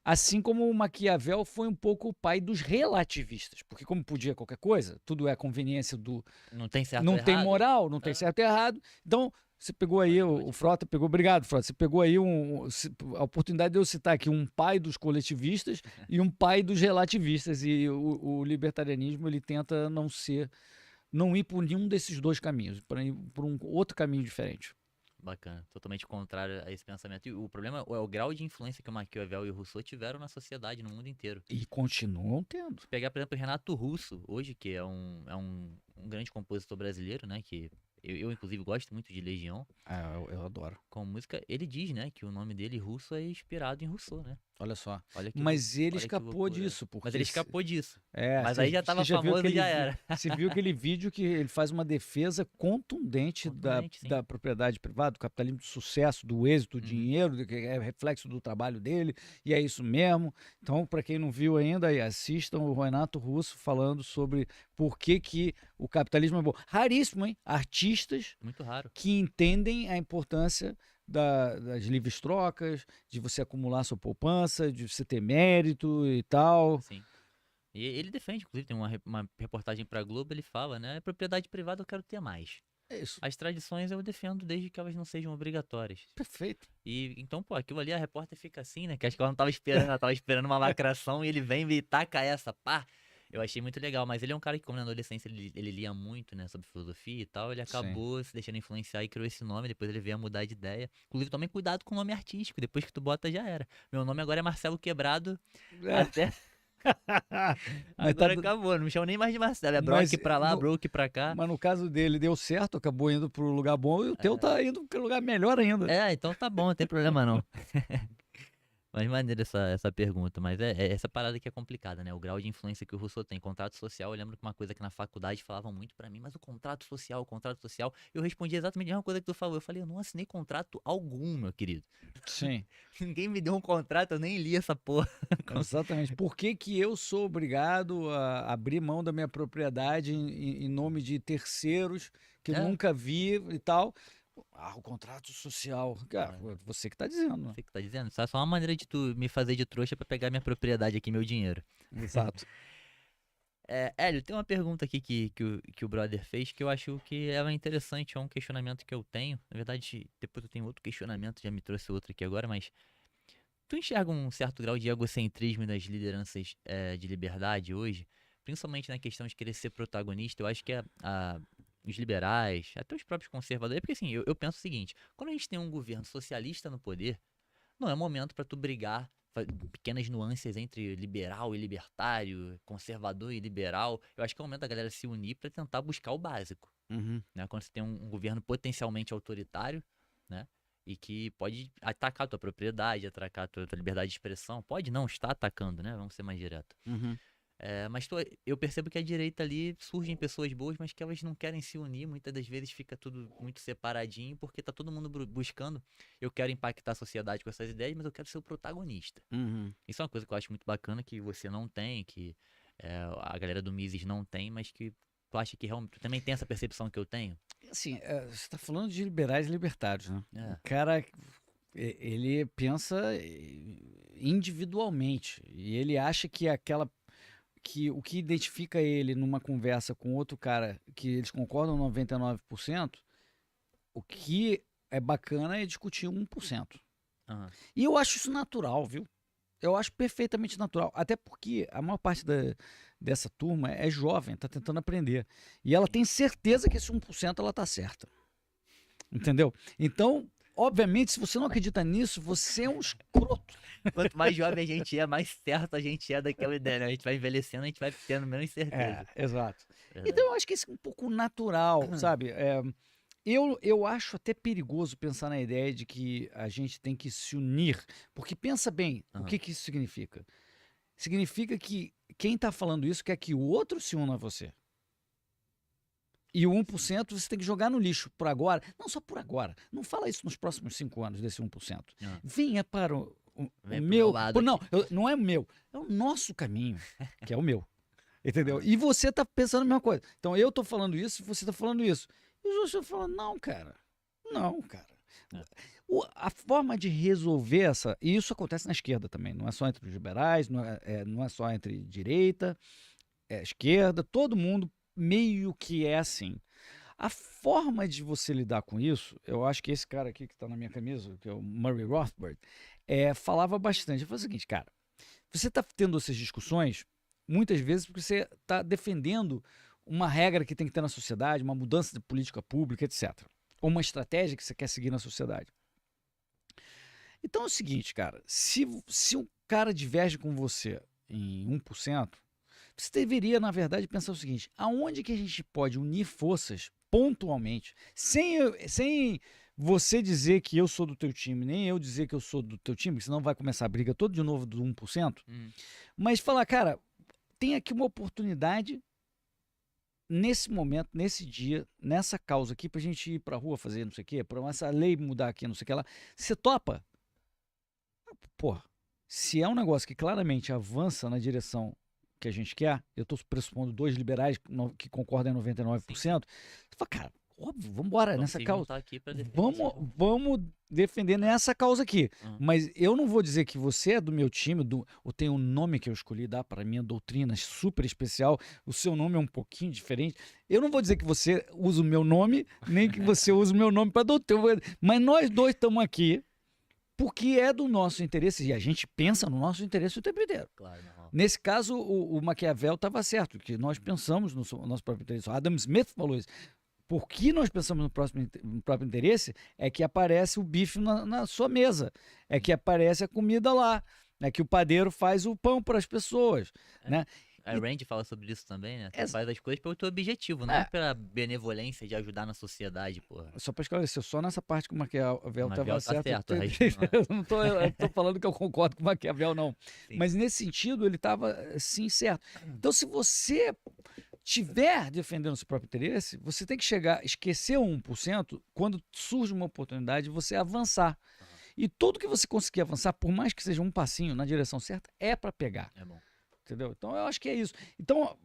Assim como o Maquiavel foi um pouco o pai dos relativistas, porque como podia qualquer coisa, tudo é conveniência do... Não tem certo Não ou tem errado. moral, não tem certo e errado. Então, você pegou aí, o Frota pegou, obrigado, Frota, você pegou aí a oportunidade de eu citar aqui um pai dos coletivistas e um pai dos relativistas, e o libertarianismo, ele tenta não ir por nenhum desses dois caminhos, para ir por um outro caminho diferente. Bacana, totalmente contrário a esse pensamento. E o problema é o grau de influência que o Maquiavel e o Rousseau tiveram na sociedade, no mundo inteiro. E continuam tendo. Se pegar, por exemplo, o Renato Russo, hoje, que é um grande compositor brasileiro, né? Que eu, inclusive, gosto muito de Legião. Eu adoro. Com música, ele diz, né, que o nome dele, Russo, é inspirado em Rousseau, né? Olha só. Olha que Mas ele olha que escapou loucura. disso. Porque Mas ele escapou disso. Mas você- aí já você tava viu famoso e aquele já era. Você viu aquele vídeo que ele faz uma defesa contundente, Contundente, sim. da propriedade privada, do capitalismo, do sucesso, do êxito, do Uhum. dinheiro, que é reflexo do trabalho dele, e é isso mesmo. Então, para quem não viu ainda, aí, assistam o Renato Russo falando sobre por que o capitalismo é bom. Raríssimo, hein? Artistas Muito raro. que entendem a importância das livres trocas, de você acumular sua poupança, de você ter mérito e tal. Sim. E ele defende, inclusive, tem uma reportagem pra Globo, ele fala, né? Propriedade privada eu quero ter mais. É isso. As tradições eu defendo desde que elas não sejam obrigatórias. Perfeito. E então, pô, aquilo ali a repórter fica assim, né? Que acho que ela não tava esperando, ela tava esperando uma lacração e ele vem e taca essa, pá. Eu achei muito legal, mas ele é um cara que, como na adolescência ele lia muito, né, sobre filosofia e tal, ele Sim. acabou se deixando influenciar e criou esse nome, depois ele veio a mudar de ideia. Inclusive, tome cuidado com o nome artístico, depois que tu bota já era. Meu nome agora é Marcelo Quebrado, É. até Mas tá agora acabou, não me chamo nem mais de Marcelo, é Mas, Brock pra lá, no- Brock pra cá. Mas no caso dele deu certo, acabou indo pro lugar bom e o teu tá indo pro lugar melhor ainda. Então tá bom, não tem problema não. Mas maneira essa pergunta, mas é essa parada que é complicada, né? O grau de influência que o Rousseau tem. Contrato social, eu lembro que uma coisa que na faculdade falavam muito pra mim, mas o contrato social, eu respondi exatamente a mesma coisa que tu falou. Eu falei, eu não assinei contrato algum, meu querido. Sim, Ninguém me deu um contrato, eu nem li essa porra. exatamente. Por que que eu sou obrigado a abrir mão da minha propriedade em nome de terceiros que eu É. nunca vi e tal? O contrato social. Cara, você que tá dizendo, né? Você que tá dizendo? Isso é só uma maneira de tu me fazer de trouxa pra pegar minha propriedade aqui, meu dinheiro. Exato. Hélio, tem uma pergunta aqui que o brother fez que eu acho que ela é interessante, é um questionamento que eu tenho. Na verdade, depois eu tenho outro questionamento, já me trouxe outro aqui agora, mas tu enxerga um certo grau de egocentrismo das lideranças de liberdade hoje? Principalmente na questão de querer ser protagonista, eu acho que os liberais, até os próprios conservadores, porque assim, eu penso o seguinte, quando a gente tem um governo socialista no poder, não é momento pra tu brigar pequenas nuances entre liberal e libertário, conservador e liberal. Eu acho que é o momento da galera se unir pra tentar buscar o básico, Uhum. né? Quando você tem um governo potencialmente autoritário, né? E que pode atacar a tua propriedade, atacar a tua liberdade de expressão. Pode não, está atacando, né? Vamos ser mais direto. Uhum. Mas eu percebo que a direita ali surgem pessoas boas, mas que elas não querem se unir. Muitas das vezes fica tudo muito separadinho, porque tá todo mundo buscando. Eu quero impactar a sociedade com essas ideias, mas eu quero ser o protagonista. Uhum. Isso é uma coisa que eu acho muito bacana, que você não tem, que a galera do Mises não tem, mas que tu acha que realmente tu também tem essa percepção que eu tenho? Assim, você está falando de liberais e libertários, né? É. O cara, ele pensa individualmente e ele acha que o que identifica ele numa conversa com outro cara que eles concordam 99%, o que é bacana é discutir 1%. Aham. E eu acho isso natural, viu? Eu acho perfeitamente natural. Até porque a maior parte dessa turma é jovem, tá tentando aprender. E ela tem certeza que esse 1% ela tá certa. Entendeu? Então, obviamente, se você não acredita nisso, você é um escroto. Quanto mais jovem a gente é, mais certo a gente é daquela ideia, né? A gente vai envelhecendo, a gente vai tendo menos certeza. Exato. Verdade. Então eu acho que isso é um pouco natural, sabe? Eu acho até perigoso pensar na ideia de que a gente tem que se unir, porque pensa bem, o Aham. que isso significa? Significa que quem está falando isso quer que o outro se una a você. E o 1% você tem que jogar no lixo por agora. Não só por agora. Não fala isso nos próximos 5 anos desse 1%. Ah. Venha para o Vem pro meu... meu lado Não, aqui. não é o meu. É o nosso caminho, que é o meu. Entendeu? E você tá pensando a mesma coisa. Então eu tô falando isso e você tá falando isso. E os outros estão falando, não, cara. Não, cara. A forma de resolver e isso acontece na esquerda também, não é só entre os liberais, não é só entre direita, esquerda, todo mundo meio que é assim. A forma de você lidar com isso, eu acho que esse cara aqui que tá na minha camisa, que é o Murray Rothbard, falava bastante. Ele falou o seguinte, cara, você tá tendo essas discussões muitas vezes porque você tá defendendo uma regra que tem que ter na sociedade, uma mudança de política pública, etc. Ou uma estratégia que você quer seguir na sociedade. Então é o seguinte, cara, se um cara diverge com você em 1%, você deveria, na verdade, pensar o seguinte, aonde que a gente pode unir forças pontualmente, sem você dizer que eu sou do teu time, nem eu dizer que eu sou do teu time, senão vai começar a briga toda de novo do 1%, mas falar, cara, tem aqui uma oportunidade nesse momento, nesse dia, nessa causa aqui, pra gente ir pra rua fazer não sei o quê, pra essa lei mudar aqui, não sei o que lá. Você topa? Pô, se é um negócio que claramente avança na direção que a gente quer, eu tô pressupondo 2 liberais que concordam em 99%, você fala, cara, óbvio, vamos embora Vamos nessa se causa. juntar aqui pra defender Vamos, esse- vamos defender nessa causa aqui. Hum. Mas eu não vou dizer que você é do meu time, ou tem um nome que eu escolhi dar para minha doutrina super especial, o seu nome é um pouquinho diferente. Eu não vou dizer que você usa o meu nome, nem que você usa o meu nome para doutrina. Mas nós dois estamos aqui porque é do nosso interesse e a gente pensa no nosso interesse o tempo inteiro. Claro, normal. Nesse caso, o Maquiavel estava certo, que nós pensamos no nosso próprio interesse. O Adam Smith falou isso. Por que nós pensamos no próprio interesse é que aparece o bife na sua mesa, é que aparece a comida lá, é que o padeiro faz o pão para as pessoas, né? A Rand fala sobre isso também, né? Tu Essa- faz as coisas pelo teu objetivo, não É. pela benevolência de ajudar na sociedade, porra. Só para esclarecer, só nessa parte que o Maquiavel Maquiavel estava tá certo. certo, o resto Eu não tô falando que eu concordo com o Maquiavel, não. Sim. Mas nesse sentido, ele estava sim certo. Então, se você tiver defendendo o seu próprio interesse, você tem que esquecer o 1%, quando surge uma oportunidade, você avançar. E tudo que você conseguir avançar, por mais que seja um passinho na direção certa, é para pegar. É bom. Entendeu? Então, eu acho que é isso. Então,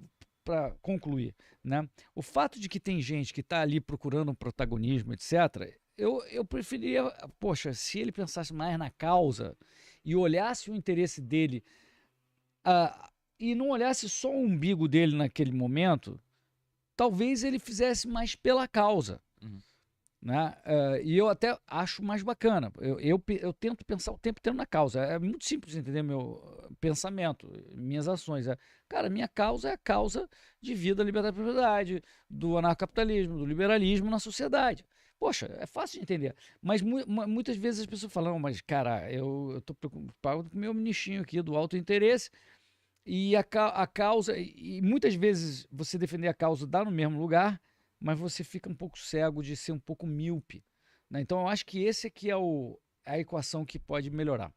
para concluir, né? O fato de que tem gente que está ali procurando um protagonismo, etc., eu preferiria, poxa, se ele pensasse mais na causa e olhasse o interesse dele e não olhasse só o umbigo dele naquele momento, talvez ele fizesse mais pela causa. Uhum. Né? E eu até acho mais bacana. Eu tento pensar o tempo inteiro na causa. É muito simples entender meu pensamento, minhas ações. Cara, minha causa é a causa de vida, liberdade e propriedade, do anarcocapitalismo, do liberalismo na sociedade. Poxa, é fácil de entender. Mas muitas vezes as pessoas falam, "Não, mas cara, eu estou preocupado com o meu nichinho aqui do autointeresse. E a causa, e muitas vezes você defender a causa dá no mesmo lugar, mas você fica um pouco cego de ser um pouco míope. Né? Então eu acho que esse aqui é a equação que pode melhorar.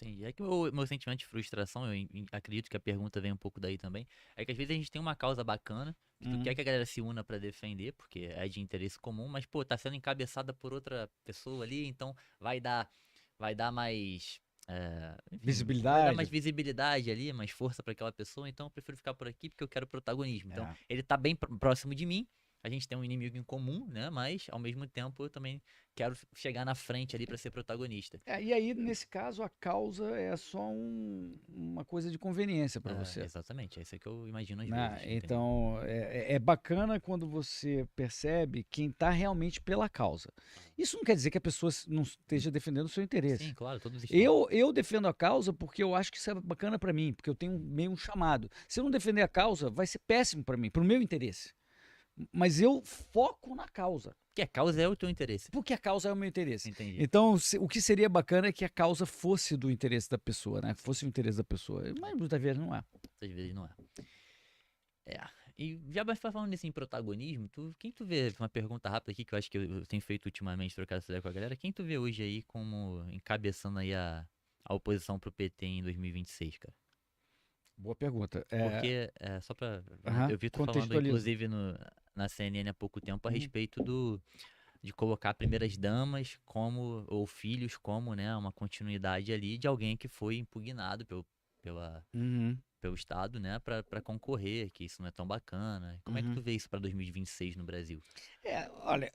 Entendi. É que o meu sentimento de frustração, acredito que a pergunta vem um pouco daí também, é que às vezes a gente tem uma causa bacana, que tu quer que a galera se una pra defender, porque é de interesse comum, mas, pô, tá sendo encabeçada por outra pessoa ali, então vai dar mais... enfim, vai dar Visibilidade. mais visibilidade ali, mais força pra aquela pessoa, então eu prefiro ficar por aqui porque eu quero protagonismo. Então, É. ele tá bem próximo de mim, a gente tem um inimigo em comum, né? Mas, ao mesmo tempo, eu também quero chegar na frente ali pra ser protagonista. E aí, nesse caso, a causa é só uma coisa de conveniência para você. Exatamente, é isso que eu imagino às Né? vezes. entendeu? Então, é bacana quando você percebe quem está realmente pela causa. Isso não quer dizer que a pessoa não esteja defendendo o seu interesse. Sim, claro, todos estão. Eu defendo a causa porque eu acho que isso é bacana para mim, porque eu tenho meio um chamado. Se eu não defender a causa, vai ser péssimo para mim, para o meu interesse. Mas eu foco na causa, Porque a causa é o teu interesse. porque a causa é o meu interesse. Entendi. Então, o que seria bacana é que a causa fosse do interesse da pessoa, né? Fosse o interesse da pessoa. Mas muitas vezes não é. Às vezes não é. E já vai falando nesse em protagonismo, quem tu vê, uma pergunta rápida aqui que eu acho que eu tenho feito ultimamente, trocar essa ideia com a galera, quem tu vê hoje aí como encabeçando aí a oposição pro PT em 2026, cara? Boa pergunta. Porque, só pra... Aham, Eu vi tu falando, contextualiza. inclusive, na CNN há pouco tempo, a Uhum. respeito de colocar primeiras damas como, ou filhos como, né, uma continuidade ali de alguém que foi impugnado Uhum. pelo Estado, né, pra concorrer, que isso não é tão bacana. Como é que Uhum. tu vê isso pra 2026 no Brasil? Olha,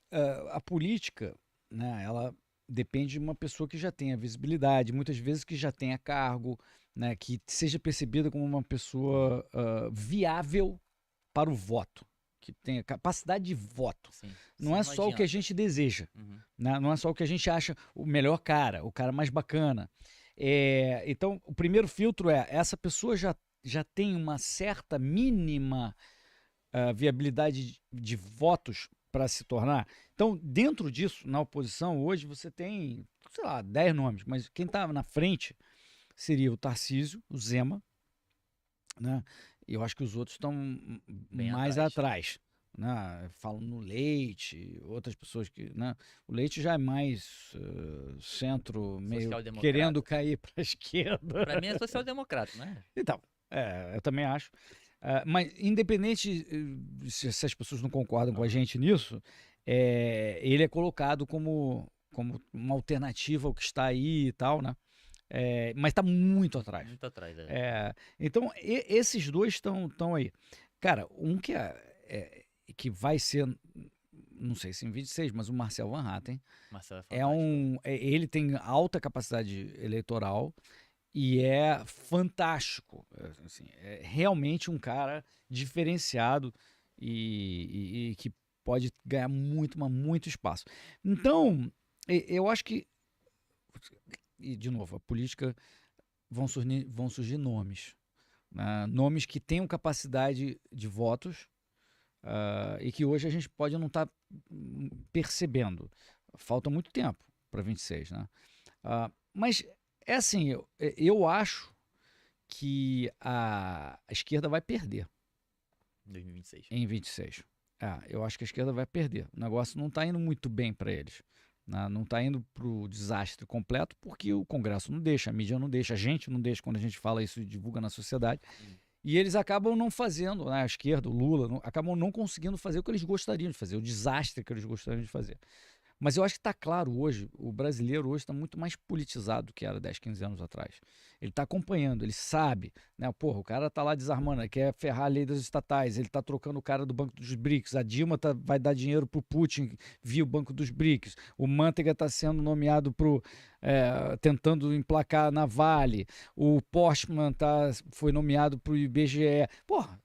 a política, né, ela depende de uma pessoa que já tenha visibilidade, muitas vezes que já tenha cargo, né, que seja percebida como uma pessoa viável para o voto, que tenha capacidade de voto. Assim, Não é só o que a gente deseja, Uhum. né? Não é só o que a gente acha o melhor cara, o cara mais bacana. Então, o primeiro filtro é essa pessoa já tem uma certa mínima viabilidade de votos para se tornar. Então, dentro disso, na oposição, hoje você tem, sei lá, 10 nomes, mas quem está na frente seria o Tarcísio, o Zema, né? E eu acho que os outros estão Bem mais atrás. atrás. Né? Falam no Leite, outras pessoas que. Né? O Leite já é mais centro, meio Social-democrata. querendo cair para a esquerda. Pra mim é social-democrata, né? Então, eu também acho. Mas, independente se as pessoas não concordam com a gente nisso, ele é colocado como uma alternativa ao que está aí e tal, né? Mas está muito atrás. Muito atrás, Então, esses dois estão aí. Cara, um que vai ser não sei se em 26, mas o Marcel Van Hatten Marcelo é fantástico. ele tem alta capacidade eleitoral e é fantástico. Assim, é realmente um cara diferenciado e que pode ganhar muito, mas muito espaço. Então, eu acho que, e de novo, a política vão surgir nomes, né? Nomes que tenham capacidade de votos, e que hoje a gente pode não estar percebendo. Falta muito tempo para 26, né? Mas é assim, eu acho que a esquerda vai perder 2026. em 26. Eu acho que a esquerda vai perder. O negócio não está indo muito bem para eles, né? Não está indo para o desastre completo porque o Congresso não deixa, a mídia não deixa, a gente não deixa quando a gente fala isso e divulga na sociedade. E eles acabam não fazendo, né, a esquerda, o Lula, acabam não conseguindo fazer o que eles gostariam de fazer, o desastre que eles gostariam de fazer. Mas eu acho que está claro hoje, o brasileiro hoje está muito mais politizado do que era 10, 15 anos atrás. Ele está acompanhando, ele sabe, né? Porra, o cara está lá desarmando, quer ferrar a lei das estatais, ele está trocando o cara do Banco dos BRICS, a Dilma vai dar dinheiro para o Putin via o Banco dos BRICS, o Manteiga está sendo nomeado tentando emplacar na Vale, o Postman foi nomeado para o IBGE. Porra,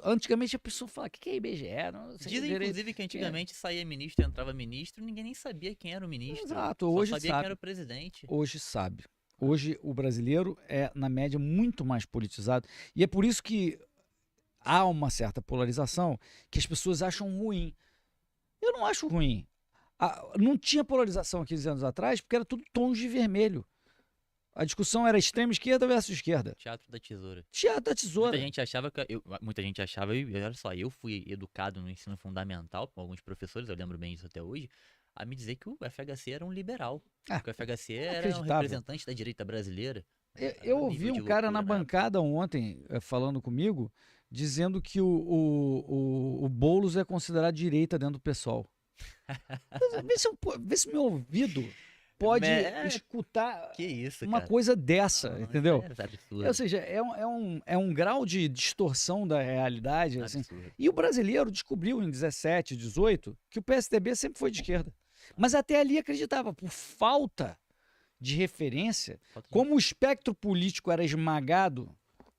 antigamente a pessoa falava, o que é IBGE? Não sei Dizem, direito. inclusive, que antigamente saía ministro, entrava ministro, ninguém nem sabia quem era o ministro. Exato, Só hoje sabia sabe. quem era o presidente. Hoje sabe. Hoje o brasileiro é, na média, muito mais politizado. E é por isso que há uma certa polarização que as pessoas acham ruim. Eu não acho ruim. Não tinha polarização há 15 anos atrás porque era tudo tons de vermelho. A discussão era extrema esquerda versus esquerda. Teatro da Tesoura. Teatro da Tesoura. Muita gente achava, e olha só, eu fui educado no ensino fundamental por alguns professores, eu lembro bem disso até hoje, a me dizer que o FHC era um liberal. Que o FHC era um representante da direita brasileira. Eu ouvi um cara na bancada ontem falando comigo, dizendo que o Boulos é considerado direita dentro do PSOL. Vê se meu ouvido pode escutar uma coisa dessa, entendeu? Ou seja, é um grau de distorção da realidade. Assim. E o brasileiro descobriu em 17, 18 que o PSDB sempre foi de esquerda. Mas até ali acreditava, por falta de referência, como o espectro político era esmagado,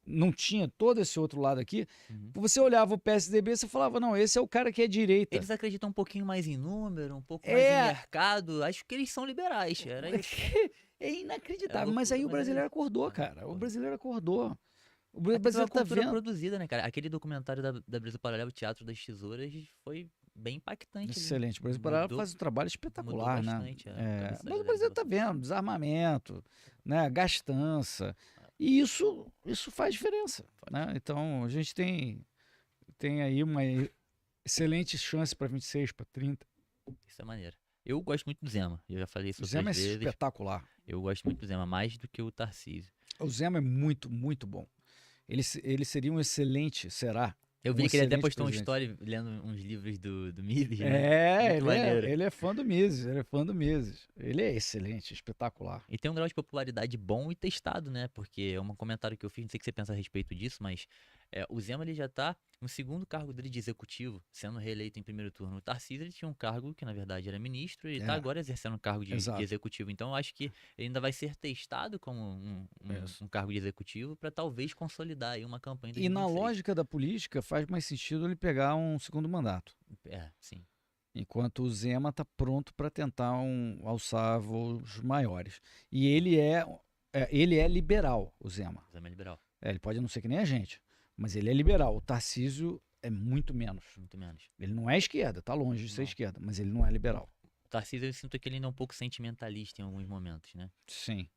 não tinha todo esse outro lado aqui, você olhava o PSDB e você falava, não, esse é o cara que é direita. Eles acreditam um pouquinho mais em número, um pouco mais em mercado, acho que eles são liberais, era isso. É inacreditável, mas aí o brasileiro acordou, cara, o brasileiro acordou. O brasileiro tá vendo. Produzida, né, cara? Aquele documentário da Brasil Paralelo, Teatro das Tesouras, foi bem impactante. Excelente. O Brasil Paralelo faz um trabalho espetacular, né? Mas o Brasil tá vendo desarmamento, né? Gastança. E isso faz diferença, né? Então a gente tem aí uma excelente chance para 26, para 30. Isso é maneiro. Eu gosto muito do Zema. Eu já falei isso outras vezes. O Zema é espetacular. Eu gosto muito do Zema, mais do que o Tarcísio. O Zema é muito, muito bom. Ele seria um excelente, será? Eu vi que ele até postou uma história lendo uns livros do Mises, né? Ele é fã do Mises, ele é excelente, espetacular. E tem um grau de popularidade bom e testado, né? Porque é um comentário que eu fiz, não sei o que você pensa a respeito disso, mas o Zema ele já tá no segundo cargo dele de executivo, sendo reeleito em primeiro turno. O Tarcísio ele tinha um cargo que na verdade era ministro e tá agora exercendo um cargo de executivo. Então eu acho que ele ainda vai ser testado como um cargo de executivo para talvez consolidar aí uma campanha de 2026. E na lógica da política faz mais sentido ele pegar um segundo mandato. Sim. Enquanto o Zema está pronto para tentar alçar voos maiores. E ele é liberal, o Zema. O Zema é liberal. Ele pode não ser que nem a gente, mas ele é liberal. O Tarcísio é muito menos. Muito menos. Ele não é esquerda, tá longe de ser esquerda, mas ele não é liberal. O Tarcísio, eu sinto que ele ainda é um pouco sentimentalista em alguns momentos, né? Sim.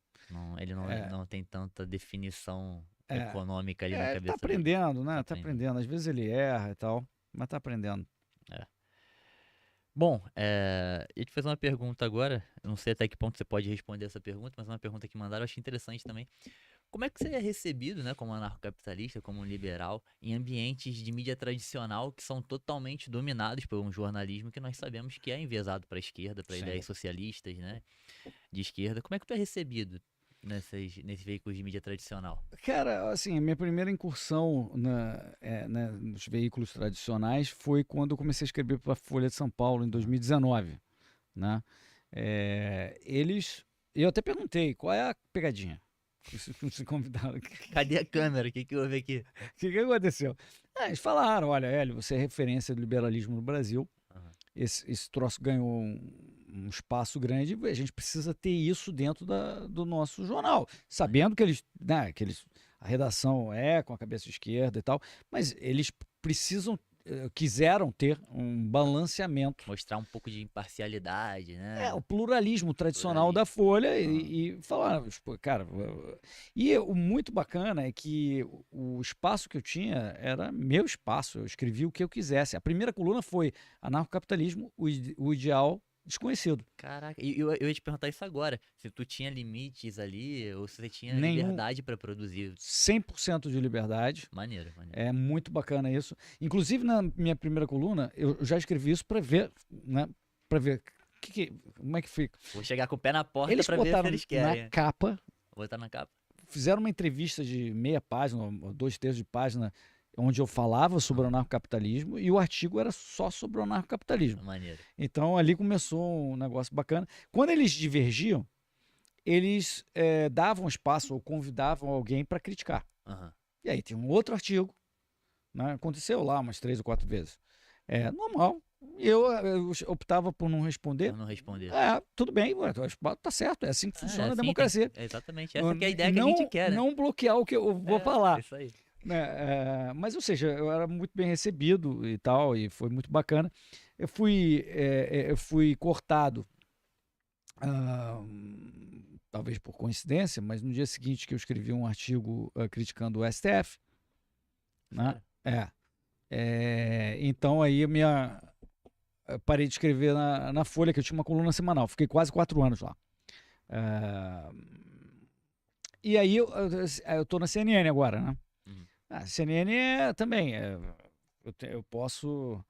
Ele não tem tanta definição econômica ali na cabeça dele. Tá aprendendo, né? Tá aprendendo. Às vezes ele erra e tal, mas tá aprendendo. Bom, eu ia te fazer uma pergunta agora. Eu não sei até que ponto você pode responder essa pergunta, mas uma pergunta que mandaram eu achei interessante também. Como é que você é recebido, né, como anarcocapitalista, como um liberal, em ambientes de mídia tradicional que são totalmente dominados por um jornalismo que nós sabemos que é enviesado para a esquerda, para ideias socialistas, né, de esquerda? Como é que tu é recebido nesses veículos de mídia tradicional? Cara, assim, a minha primeira incursão nos veículos tradicionais foi quando eu comecei a escrever para a Folha de São Paulo, em 2019, né? Eu até perguntei, qual é a pegadinha? Se convidaram. Cadê a câmera? O que houve aqui? O que aconteceu? Eles falaram, olha, Hélio, você é referência do liberalismo no Brasil, Aham. esse troço ganhou um espaço grande, a gente precisa ter isso dentro do nosso jornal, sabendo que a redação é com a cabeça esquerda e tal, mas eles quiseram ter um balanceamento. Mostrar um pouco de imparcialidade, né? O pluralismo tradicional da Folha e falaram, cara, e o muito bacana é que o espaço que eu tinha era meu espaço, eu escrevi o que eu quisesse. A primeira coluna foi Anarcocapitalismo, o ideal desconhecido. Caraca, eu ia te perguntar isso agora, se tu tinha limites ali, ou se você tinha Nenhum. liberdade para produzir. 100% de liberdade. Maneiro. É muito bacana isso. Inclusive, na minha primeira coluna, eu já escrevi isso para ver, né? Para ver como é que fica. Vou chegar com o pé na porta Eles pra ver se botaram eles querem. na capa, Vou botar na capa. fizeram uma entrevista de meia página, ou 2/3 de página, onde eu falava sobre o anarcocapitalismo e o artigo era só sobre o anarcocapitalismo. Maneiro. Então ali começou um negócio bacana. Quando eles divergiam, eles davam espaço ou convidavam alguém para criticar. Aham. E aí tem um outro artigo, né? Aconteceu lá umas 3 ou 4 vezes. É normal. Eu optava por não responder. Eu não responder. Tudo bem, tá certo, é assim que funciona a assim, democracia. Exatamente, essa que é a ideia que a gente quer, né? Não bloquear o que eu vou falar. Isso aí. Mas, ou seja, eu era muito bem recebido e tal, e foi muito bacana. Eu fui cortado, talvez por coincidência, mas no dia seguinte que eu escrevi um artigo criticando o STF, né? Então aí eu parei de escrever na Folha, que eu tinha uma coluna semanal. Fiquei quase 4 anos lá. E aí eu tô na CNN agora, né? A CNN também, eu posso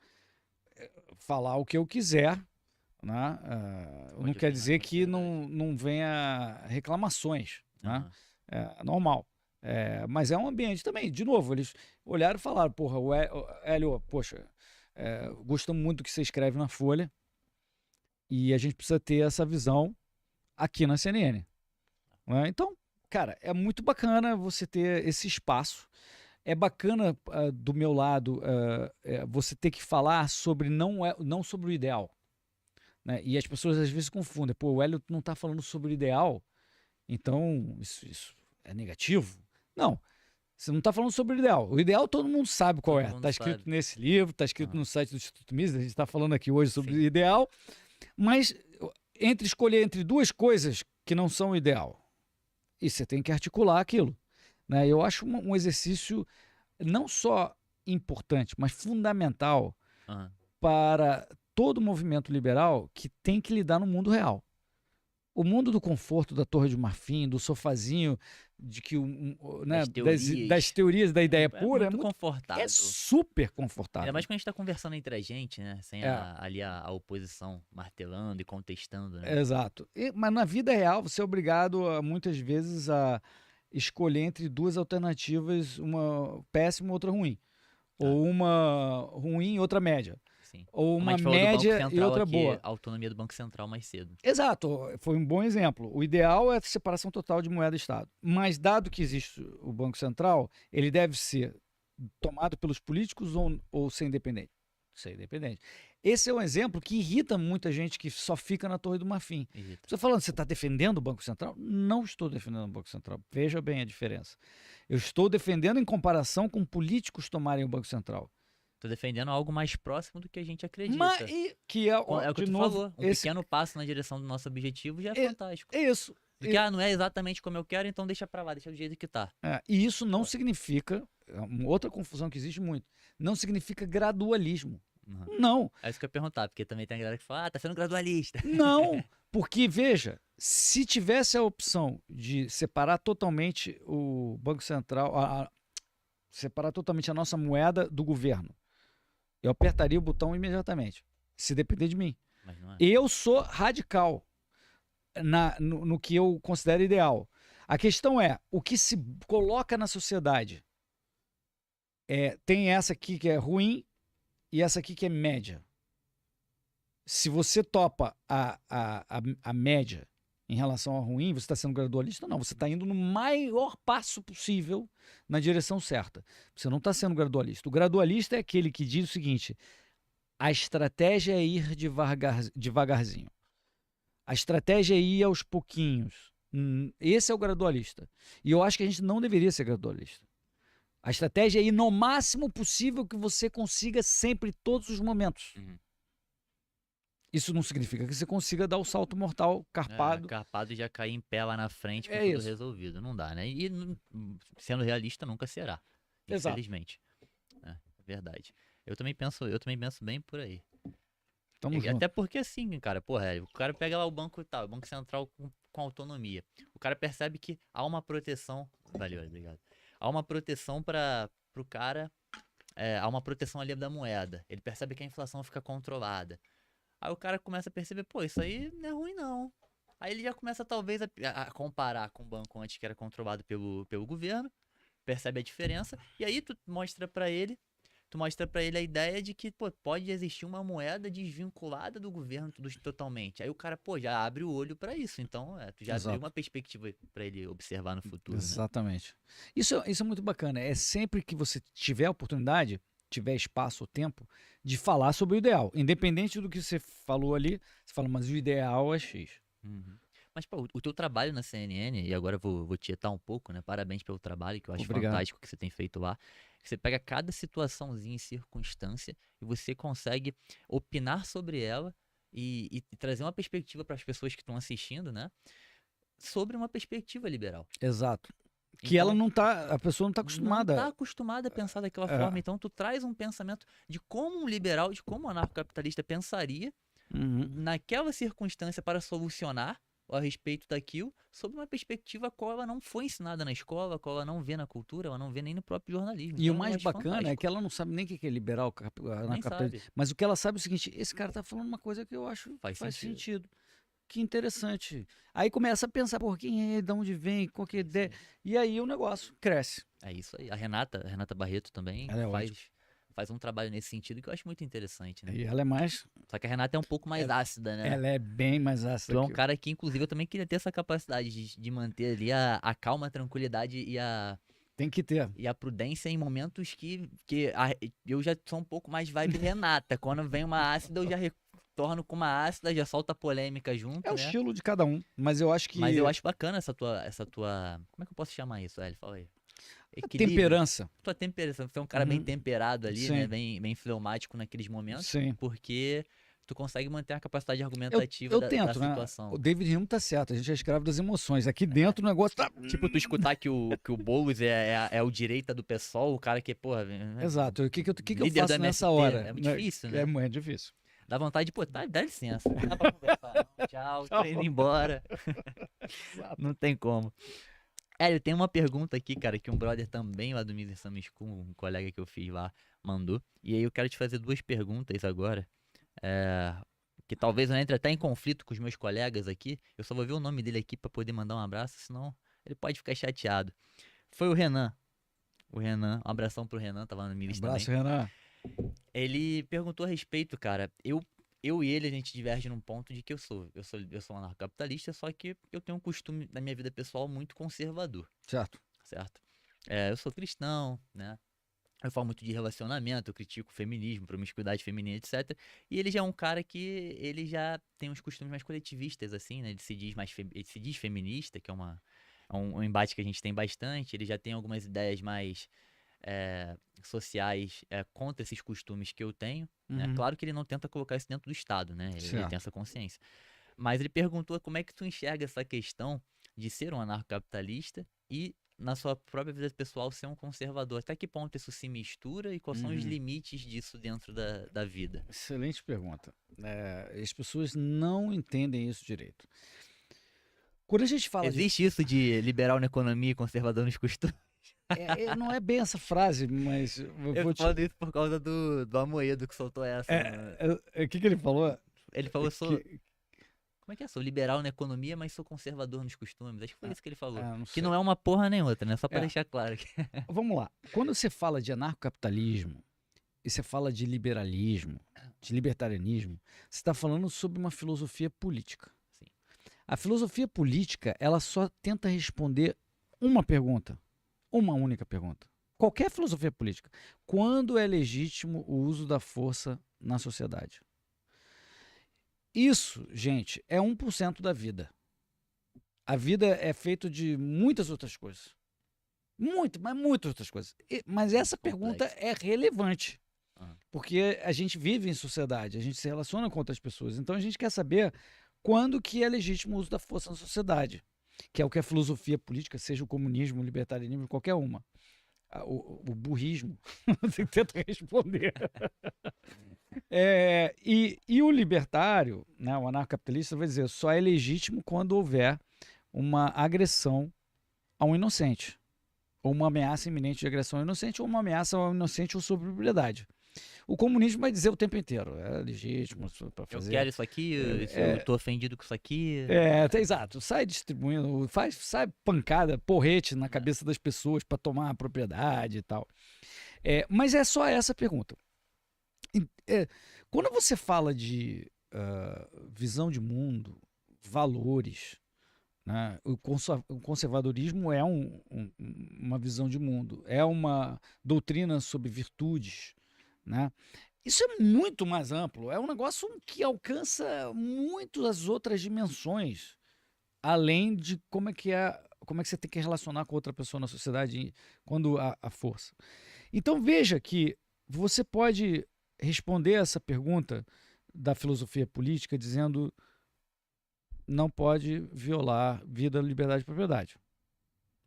falar o que eu quiser, né? Não quer dizer que não venha reclamações, né? É normal. Mas é um ambiente também, de novo, eles olharam e falaram, porra, Hélio, poxa, gostamos muito do que você escreve na Folha e a gente precisa ter essa visão aqui na CNN. Né? Então, cara, é muito bacana você ter esse espaço. É bacana, do meu lado, você ter que falar sobre não sobre o ideal. Né? E as pessoas às vezes confundem. Pô, o Hélio não está falando sobre o ideal, então isso é negativo? Não, você não está falando sobre o ideal. O ideal todo mundo sabe qual é. Está escrito nesse livro, está escrito no site do Instituto Mises, a gente está falando aqui hoje sobre o ideal. Mas escolher entre duas coisas que não são o ideal, e você tem que articular aquilo. Né? Eu acho um exercício não só importante, mas fundamental para todo movimento liberal que tem que lidar no mundo real. O mundo do conforto da Torre de Marfim, do sofazinho, de que né, das teorias da ideia pura, muito confortável. É super confortável. Ainda mais quando a gente está conversando entre a gente, né? Sem ali a oposição martelando e contestando. Né? Exato. Mas na vida real, você é obrigado, muitas vezes, a escolher entre duas alternativas, uma péssima e outra ruim. Ou uma ruim e outra média. Sim. Ou uma média e outra boa. A autonomia do Banco Central mais cedo. Exato, foi um bom exemplo. O ideal é a separação total de moeda e Estado. Mas dado que existe o Banco Central, ele deve ser tomado pelos políticos ou ser independente? Ser independente. Esse é um exemplo que irrita muita gente que só fica na Torre do Marfim. Você falando, você está defendendo o Banco Central? Não estou defendendo o Banco Central. Veja bem a diferença. Eu estou defendendo em comparação com políticos tomarem o Banco Central. Tô defendendo algo mais próximo do que a gente acredita. Que é o que tu falou. Um pequeno passo na direção do nosso objetivo já é fantástico. Isso. Do que, não é exatamente como eu quero, então deixa pra lá, deixa do jeito que tá. E isso não significa, outra confusão que existe muito, não significa gradualismo. Não. É isso que eu ia perguntar, porque também tem a galera que fala, tá sendo gradualista. Não, porque, veja, se tivesse a opção de separar totalmente o Banco Central, separar totalmente a nossa moeda do governo, eu apertaria o botão imediatamente, se depender de mim. Mas não é. Eu sou radical no que eu considero ideal. A questão é, o que se coloca na sociedade tem essa aqui que é ruim e essa aqui que é média. Se você topa a média em relação ao ruim, você está sendo gradualista? Não, você está indo no maior passo possível na direção certa. Você não está sendo gradualista. O gradualista é aquele que diz o seguinte: a estratégia é ir devagarzinho. A estratégia é ir aos pouquinhos. Esse é o gradualista. E eu acho que a gente não deveria ser gradualista. A estratégia é ir no máximo possível que você consiga sempre, todos os momentos. Uhum. Isso não significa que você consiga dar o salto mortal carpado. Carpado e já cair em pé lá na frente com É tudo isso. resolvido. Não dá, né? E sendo realista, nunca será. Exato. Infelizmente. É verdade. Eu também penso bem por aí. Tamo junto. Até porque assim, cara, porra, o cara pega lá o banco e tal, o Banco Central com autonomia. O cara percebe que há uma proteção. Valeu, obrigado. Há uma proteção pro cara. Há uma proteção ali da moeda. Ele percebe que a inflação fica controlada. Aí o cara começa a perceber, pô, isso aí não é ruim não. Aí ele já começa talvez a comparar com o banco antes que era controlado pelo governo, percebe a diferença, e aí tu mostra pra ele a ideia de que, pô, pode existir uma moeda desvinculada do governo totalmente. Aí o cara, pô, já abre o olho pra isso. Então, tu já abriu uma perspectiva pra ele observar no futuro, Exatamente. Né? Isso é muito bacana. É sempre que você tiver a oportunidade, tiver espaço ou tempo, de falar sobre o ideal. Independente do que você falou ali, você fala, mas o ideal é X. Uhum. Mas, pô, o teu trabalho na CNN, e agora eu vou tietar um pouco, né? Parabéns pelo trabalho, que eu acho fantástico que você tem feito lá. Você pega cada situaçãozinha e circunstância e você consegue opinar sobre ela e trazer uma perspectiva para as pessoas que estão assistindo, né? Sobre uma perspectiva liberal. Exato. Que então, a pessoa não está acostumada. Não está acostumada a pensar daquela forma. Então, tu traz um pensamento de como um liberal, de como um anarcocapitalista pensaria naquela circunstância para solucionar a respeito daquilo, sob uma perspectiva qual ela não foi ensinada na escola, qual ela não vê na cultura, ela não vê nem no próprio jornalismo. E então, o mais bacana é que ela não sabe nem o que é liberal, anarcocapitalista. Mas o que ela sabe é o seguinte: esse cara está falando uma coisa que eu acho faz sentido. Que interessante. Aí começa a pensar, por quem é, de onde vem, qual que é a ideia. E aí o negócio cresce. É isso aí. A Renata Barreto também faz um trabalho nesse sentido que eu acho muito interessante, né? E ela é mais... Só que a Renata é um pouco mais ácida, né? Ela é bem mais ácida. Tu é um cara que, inclusive, eu também queria ter essa capacidade de manter ali a calma, a tranquilidade e a... Tem que ter. E a prudência em momentos que eu já sou um pouco mais vibe Renata. Quando vem uma ácida, eu já retorno com uma ácida, já solta a polêmica junto, É o né? estilo de cada um, mas eu acho que... Mas eu acho bacana essa tua... Como é que eu posso chamar isso, Hélio? Fala aí. Temperança. Tua temperança. Você é um cara bem temperado ali, Sim. né? Bem fleumático naqueles momentos. Sim. Porque tu consegue manter a capacidade argumentativa eu da tento, situação. Né? O David Hume tá certo, a gente é escravo das emoções. Aqui dentro o negócio tá... Tipo, tu escutar que o Boulos é o direita do PSOL, o cara que, porra... Exato. O que eu faço nessa hora? É muito difícil, né? É muito difícil. Dá vontade de, pô, dá licença. Não dá pra conversar. Não. Tchau, tô indo embora. Não tem como. Eu tenho uma pergunta aqui, cara, que um brother também lá do Miser Summer School, um colega que eu fiz lá, mandou. E aí eu quero te fazer duas perguntas agora. Que talvez eu entre até em conflito com os meus colegas aqui. Eu só vou ver o nome dele aqui pra poder mandar um abraço, senão ele pode ficar chateado. Foi o Renan. Um abração pro Renan, tava lá no Miser também. Abraço, Renan. Ele perguntou a respeito, cara. Eu e ele, a gente diverge num ponto de que eu sou um anarcocapitalista, só que eu tenho um costume na minha vida pessoal muito conservador. Certo. Eu sou cristão, né? Eu falo muito de relacionamento, eu critico o feminismo, promiscuidade feminina, etc. E ele já é um cara que ele já tem uns costumes mais coletivistas, assim, né? Ele se diz feminista, que é um embate que a gente tem bastante. Ele já tem algumas ideias mais sociais contra esses costumes que eu tenho. Né? Claro que ele não tenta colocar isso dentro do Estado, né? Ele tem essa consciência. Mas ele perguntou como é que tu enxerga essa questão de ser um anarcocapitalista e, na sua própria vida pessoal, ser um conservador. Até que ponto isso se mistura e quais são os limites disso dentro da vida? Excelente pergunta. As pessoas não entendem isso direito. Quando a gente fala Existe isso de liberal na economia e conservador nos costumes? Não é bem essa frase, mas... Eu falo isso por causa do Amoedo que soltou essa. O que ele falou? Ele falou Como é que é? Sou liberal na economia, mas sou conservador nos costumes. Acho que foi isso que ele falou. Não Que sei. não é uma porra nem outra, né? Só pra É. deixar claro aqui. Vamos lá. Quando você fala de anarcocapitalismo e você fala de liberalismo, de libertarianismo, você está falando sobre uma filosofia política. Sim. A filosofia política, ela só tenta responder uma pergunta, uma única pergunta. Qualquer filosofia política. Quando é legítimo o uso da força na sociedade? Isso, gente, é 1% da vida. A vida é feita de muitas outras coisas. Mas muitas outras coisas. Mas essa pergunta é relevante. Porque a gente vive em sociedade, a gente se relaciona com outras pessoas. Então a gente quer saber quando que é legítimo o uso da força na sociedade. Que é o que a filosofia política, seja o comunismo, o libertarianismo, qualquer uma. O burrismo, você tenta responder. E o libertário, né, o anarcocapitalista, vai dizer só é legítimo quando houver uma agressão a um inocente, ou uma ameaça iminente de agressão ao inocente, ou uma ameaça ao inocente ou sobre propriedade. O comunismo vai dizer o tempo inteiro, é legítimo para fazer. Eu quero isso aqui, eu tô ofendido com isso aqui. Exato, sai distribuindo, sai pancada, porrete na cabeça das pessoas para tomar a propriedade e tal. Mas é só essa pergunta. Quando você fala de visão de mundo, valores, né, o conservadorismo é uma visão de mundo, é uma doutrina sobre virtudes, né? Isso é muito mais amplo, é um negócio que alcança muitas outras dimensões, além de como é que você tem que relacionar com outra pessoa na sociedade quando há força. Então veja que você pode responder essa pergunta da filosofia política dizendo não pode violar vida, liberdade e propriedade.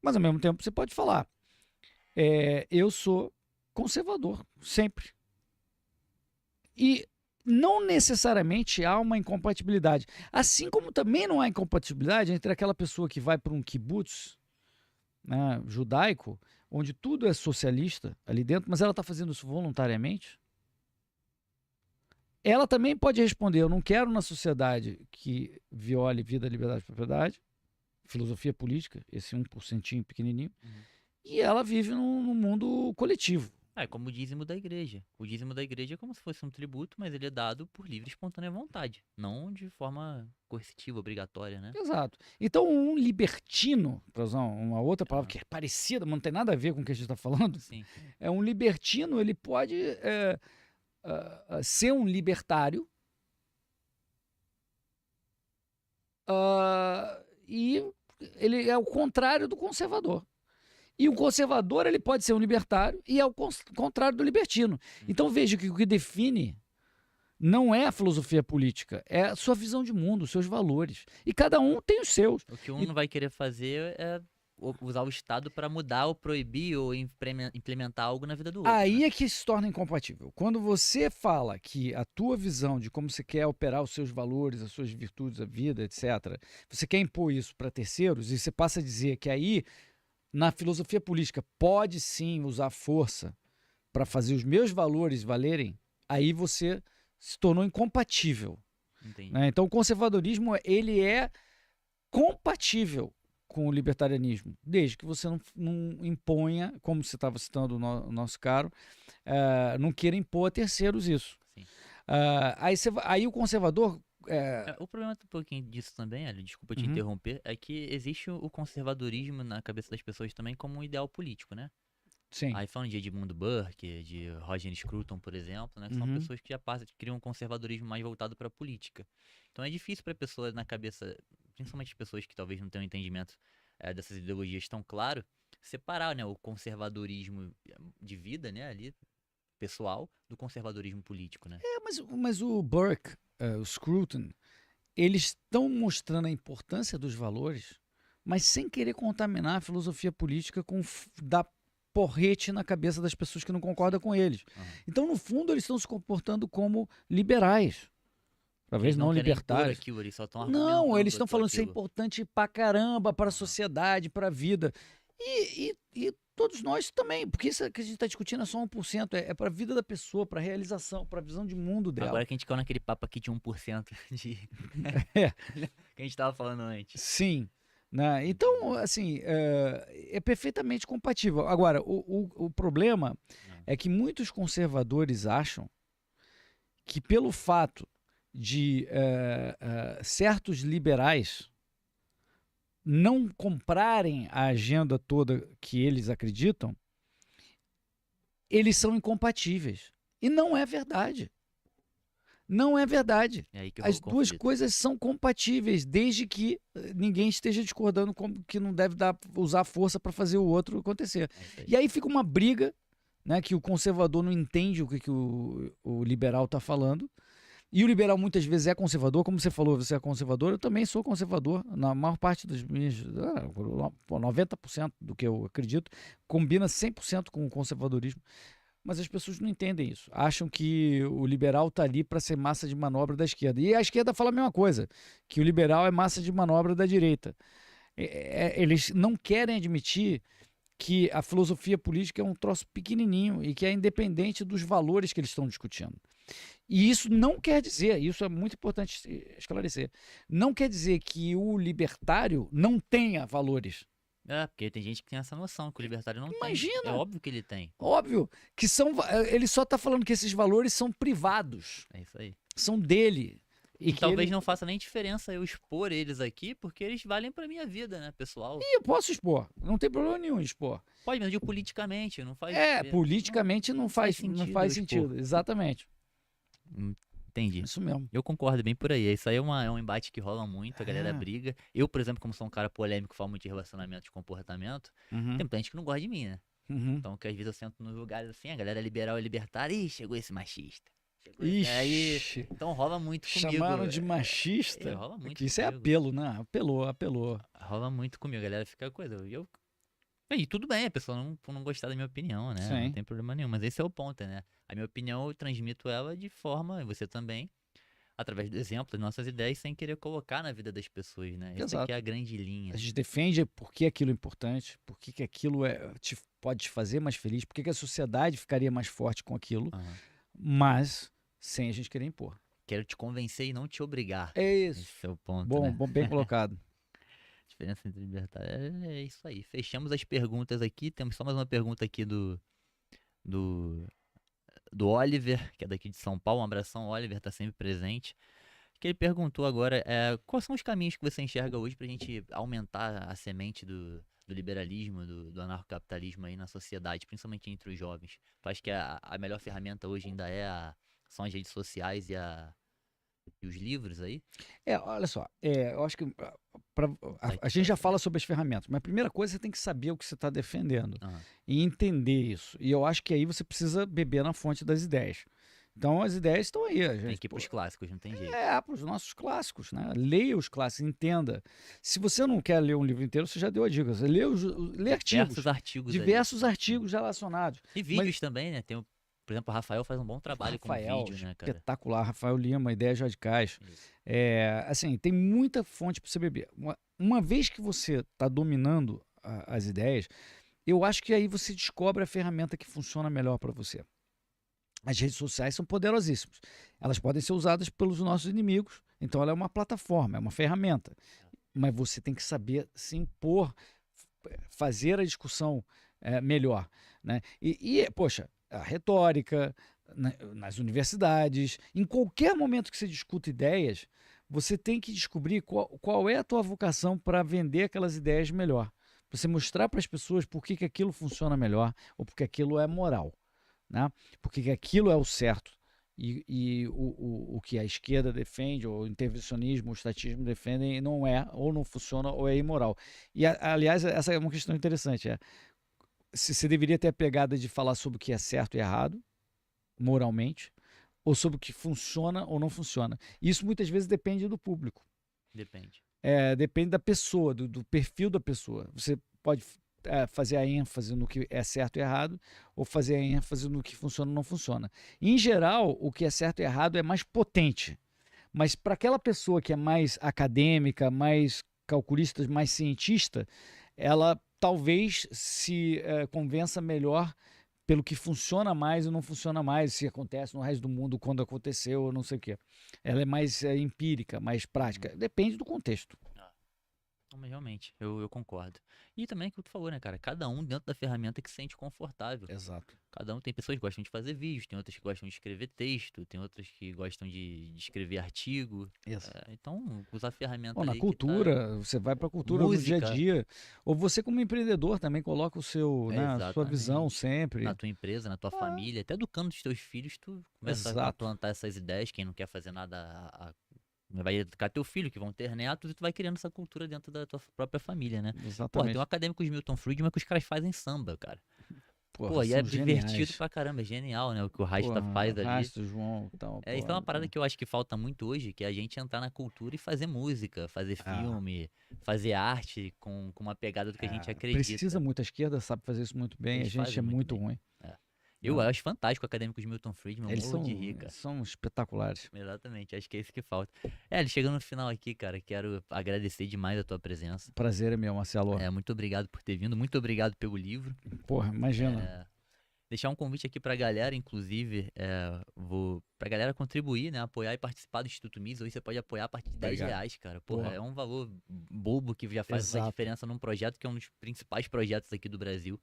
Mas ao mesmo tempo você pode falar eu sou conservador, sempre. E não necessariamente há uma incompatibilidade. Assim como também não há incompatibilidade entre aquela pessoa que vai para um kibbutz, né, judaico, onde tudo é socialista ali dentro, mas ela está fazendo isso voluntariamente. Ela também pode responder, eu não quero na sociedade que viole vida, liberdade e propriedade, filosofia política, esse 1% pequenininho, e ela vive num mundo coletivo. É como o dízimo da igreja. O dízimo da igreja é como se fosse um tributo, mas ele é dado por livre e espontânea vontade, não de forma coercitiva, obrigatória, né? Exato. Então, um libertino, para usar uma outra palavra que é parecida, mas não tem nada a ver com o que a gente está falando, Sim. Um libertino, ele pode ser um libertário e ele é o contrário do conservador. E o conservador ele pode ser um libertário e é o contrário do libertino. Então veja que o que define não é a filosofia política, é a sua visão de mundo, os seus valores. E cada um tem os seus. O que um não vai querer fazer é usar o Estado para mudar ou proibir ou implementar algo na vida do outro. Aí é que se torna incompatível. Quando você fala que a tua visão de como você quer operar os seus valores, as suas virtudes, a vida, etc., você quer impor isso para terceiros e você passa a dizer que aí, na filosofia política, pode sim usar força para fazer os meus valores valerem, aí você se tornou incompatível. Né? Então o conservadorismo ele é compatível com o libertarianismo, desde que você não imponha, como você estava citando o nosso caro, não queira impor a terceiros isso. Aí o conservador... O problema um pouquinho disso também, Hélio, desculpa te interromper, é que existe o conservadorismo na cabeça das pessoas também como um ideal político, né? Sim. Aí falando de Edmund Burke, de Roger Scruton, por exemplo, né? Que são pessoas que já criam um conservadorismo mais voltado para a política. Então é difícil para a pessoa na cabeça, principalmente as pessoas que talvez não tenham um entendimento dessas ideologias tão claro, separar, né, o conservadorismo de vida, né, ali, pessoal, do conservadorismo político, né? Mas o Burke, o Scruton, eles estão mostrando a importância dos valores, mas sem querer contaminar a filosofia política com dar porrete na cabeça das pessoas que não concordam com eles. Então, no fundo, eles estão se comportando como liberais. Talvez não libertários. Eles só não, eles estão falando que isso é importante pra caramba para a sociedade, para a vida. E todos nós também, porque isso que a gente está discutindo é só 1%, é para a vida da pessoa, para a realização, para a visão de mundo dela. Agora que a gente caiu naquele papo aqui de 1% de... É. que a gente tava falando antes. Sim. Né? Então, assim, é perfeitamente compatível. Agora, o problema é que muitos conservadores acham que pelo fato de certos liberais não comprarem a agenda toda que eles acreditam, eles são incompatíveis. E não é verdade. Não é verdade. É aí que As duas coisas são compatíveis, desde que ninguém esteja discordando que não deve usar força para fazer o outro acontecer. E aí fica uma briga, né, que o conservador não entende o que o liberal está falando. E o liberal muitas vezes é conservador, como você falou, você é conservador, eu também sou conservador. Na maior parte das minhas, 90% do que eu acredito, combina 100% com o conservadorismo. Mas as pessoas não entendem isso. Acham que o liberal está ali para ser massa de manobra da esquerda. E a esquerda fala a mesma coisa, que o liberal é massa de manobra da direita. Eles não querem admitir que a filosofia política é um troço pequenininho e que é independente dos valores que eles estão discutindo. E isso não quer dizer, isso é muito importante esclarecer, não quer dizer que o libertário não tenha valores. Porque tem gente que tem essa noção, que o libertário não Imagina, tem. É óbvio que ele tem. Óbvio, que ele só está falando que esses valores são privados. É isso aí. São dele. E talvez não faça nem diferença eu expor eles aqui, porque eles valem pra minha vida, né, pessoal? E eu posso expor, não tem problema nenhum em expor. Pode, mas eu digo politicamente, não faz... politicamente não faz sentido, exatamente. Entendi. Isso mesmo. Eu concordo bem por aí. Isso aí é um embate que rola muito, a galera briga. Eu, por exemplo, como sou um cara polêmico, falo muito de relacionamento, de comportamento, tem muita gente que não gosta de mim, né? Então, que às vezes eu sento nos lugares assim, a galera liberal e libertária, ih, chegou esse machista. Ixi, então rola muito comigo. Chamaram de machista? Rola muito isso comigo. É apelo, né? Apelou. Rola muito comigo, a galera fica coisa. E tudo bem, a pessoa não gostar da minha opinião, né? Sim. Não tem problema nenhum, mas esse é o ponto, né? A minha opinião eu transmito ela de forma, e você também, através do exemplo, das nossas ideias, sem querer colocar na vida das pessoas, né? Essa aqui é a grande linha. A gente defende por que aquilo é importante, por que aquilo pode te fazer mais feliz, por que a sociedade ficaria mais forte com aquilo, mas sem a gente querer impor. Quero te convencer e não te obrigar. É isso. Esse é o ponto, bom, né? bem colocado. Diferença entre libertário. É isso aí. Fechamos as perguntas aqui. Temos só mais uma pergunta aqui do Oliver, que é daqui de São Paulo. Um abração, Oliver, tá sempre presente. Que ele perguntou agora, quais são os caminhos que você enxerga hoje pra gente aumentar a semente do liberalismo, do anarcocapitalismo aí na sociedade, principalmente entre os jovens? Tu acha que a melhor ferramenta hoje ainda são as redes sociais e os livros aí? Olha só, eu acho que a gente já fala sobre as ferramentas, mas a primeira coisa você tem que saber o que você está defendendo e entender isso. E eu acho que aí você precisa beber na fonte das ideias. Então as ideias estão aí. Tem que ir para os clássicos, não tem jeito. Para os nossos clássicos, né? Leia os clássicos, entenda. Se você não quer ler um livro inteiro, você já deu a dica. Você lê artigos. Diversos artigos relacionados. E vídeos também, né? Por exemplo, o Rafael faz um bom trabalho com vídeo, né, cara? Espetacular. Rafael Lima, Ideias Radicais. Assim, tem muita fonte para você beber. Uma vez que você está dominando as ideias, eu acho que aí você descobre a ferramenta que funciona melhor para você. As redes sociais são poderosíssimas. Elas podem ser usadas pelos nossos inimigos. Então, ela é uma plataforma, é uma ferramenta. Mas você tem que saber se impor, fazer a discussão melhor, né? Poxa, a retórica, nas universidades, em qualquer momento que você discuta ideias, você tem que descobrir qual é a tua vocação para vender aquelas ideias melhor. Para você mostrar para as pessoas por que aquilo funciona melhor ou porque aquilo é moral. Né? Porque aquilo é o certo e o que a esquerda defende, ou o intervencionismo, o estatismo defendem, não é, ou não funciona, ou é imoral. E, aliás, essa é uma questão interessante. Se você deveria ter a pegada de falar sobre o que é certo e errado, moralmente, ou sobre o que funciona ou não funciona. Isso muitas vezes depende do público. Depende. Depende da pessoa, do perfil da pessoa. Você pode fazer a ênfase no que é certo e errado, ou fazer a ênfase no que funciona ou não funciona. Em geral, o que é certo e errado é mais potente. Mas para aquela pessoa que é mais acadêmica, mais calculista, mais cientista, ela talvez se convença melhor pelo que funciona mais e não funciona mais, se acontece no resto do mundo, quando aconteceu, ou não sei o quê. Ela é mais empírica, mais prática. Depende do contexto. Não, mas realmente, eu concordo. E também é o que tu falou, né, cara? Cada um dentro da ferramenta que se sente confortável. Exato. Cada um tem pessoas que gostam de fazer vídeos, tem outras que gostam de escrever texto, tem outras que gostam de escrever artigo. Isso. Então, usar a ferramenta Ou na ali que tá. cultura, você vai para a cultura no dia a Música. dia. Ou você, como empreendedor, também coloca o seu, né, a sua visão Exatamente. sempre. Na tua empresa, na tua família, até educando os teus filhos, tu começa a Exato. plantar essas ideias. Quem não quer fazer nada, vai educar teu filho, que vão ter netos, e tu vai criando essa cultura dentro da tua própria família, né? Pô, tem Exatamente. um acadêmico de Milton Friedman que os caras fazem samba, cara. Porra, Pô, e é são divertido geniais. pra caramba, é genial, né? O que o Rasta Porra, faz ali. Rasta, João, tal, Isso é uma parada que eu acho que falta muito hoje, que é a gente entrar na cultura e fazer música, fazer filme, fazer arte com uma pegada do que a gente acredita. Precisa muito, a esquerda sabe fazer isso muito bem, Eles a gente fazem é muito muito bem. ruim. Eu Não. acho fantástico o acadêmico de Milton Friedman, Eles morro de rir, cara. são espetaculares. Exatamente, acho que é isso que falta. Chegando no final aqui, cara, quero agradecer demais a tua presença. Prazer é meu, Marcelo. Muito obrigado por ter vindo, muito obrigado pelo livro. Porra, imagina. Deixar um convite aqui pra galera, inclusive, pra galera contribuir, né? Apoiar e participar do Instituto Mises. Hoje você pode apoiar a partir de R$10, cara. Porra, Porra. é um valor bobo que já faz uma Exato. diferença num projeto que é um dos principais projetos aqui do Brasil.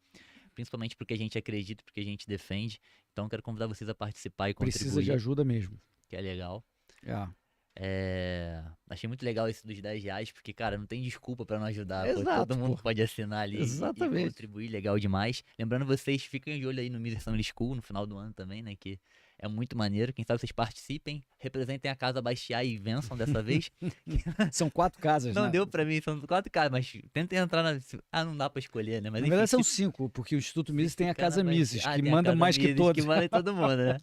Principalmente porque a gente acredita, porque a gente defende. Então, quero convidar vocês a participar e contribuir. Precisa de ajuda mesmo. Que é legal. É. Achei muito legal esse dos R$10, porque, cara, não tem desculpa pra não ajudar. Pô, Exato, todo mundo pô. pode assinar ali Exatamente. e contribuir, legal demais. Lembrando vocês, fiquem de olho aí no Mises Family School no final do ano também, né? Que é muito maneiro. Quem sabe vocês participem, representem a casa Bastiat e vençam dessa vez. São 4 casas, Não né? deu pra mim, são 4 casas, mas tentem entrar na. Não dá pra escolher, né? Mas Na verdade são 5, porque o Instituto Mises tem a Casa Mises, que tem a manda Casa mais que Mises, todos. Que manda em todo mundo, né?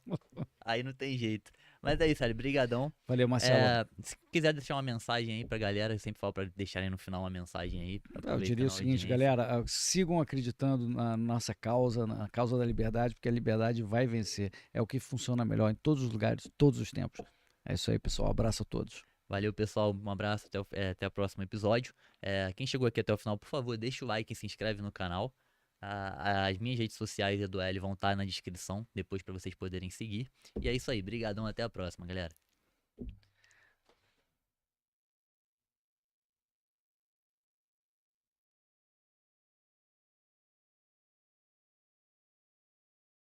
Aí não tem jeito. Mas é isso, Ali. Brigadão. Valeu, Marcelo. Se quiser deixar uma mensagem aí pra galera, eu sempre falo pra deixarem no final uma mensagem aí. Eu diria o seguinte, galera, sigam acreditando na nossa causa, na causa da liberdade, porque a liberdade vai vencer. É o que funciona melhor em todos os lugares, todos os tempos. É isso aí, pessoal. Abraço a todos. Valeu, pessoal. Um abraço. Até o próximo episódio. Quem chegou aqui até o final, por favor, deixa o like e se inscreve no canal. As minhas redes sociais e a do L vão estar na descrição depois pra vocês poderem seguir. E é isso aí. Brigadão. Até a próxima, galera.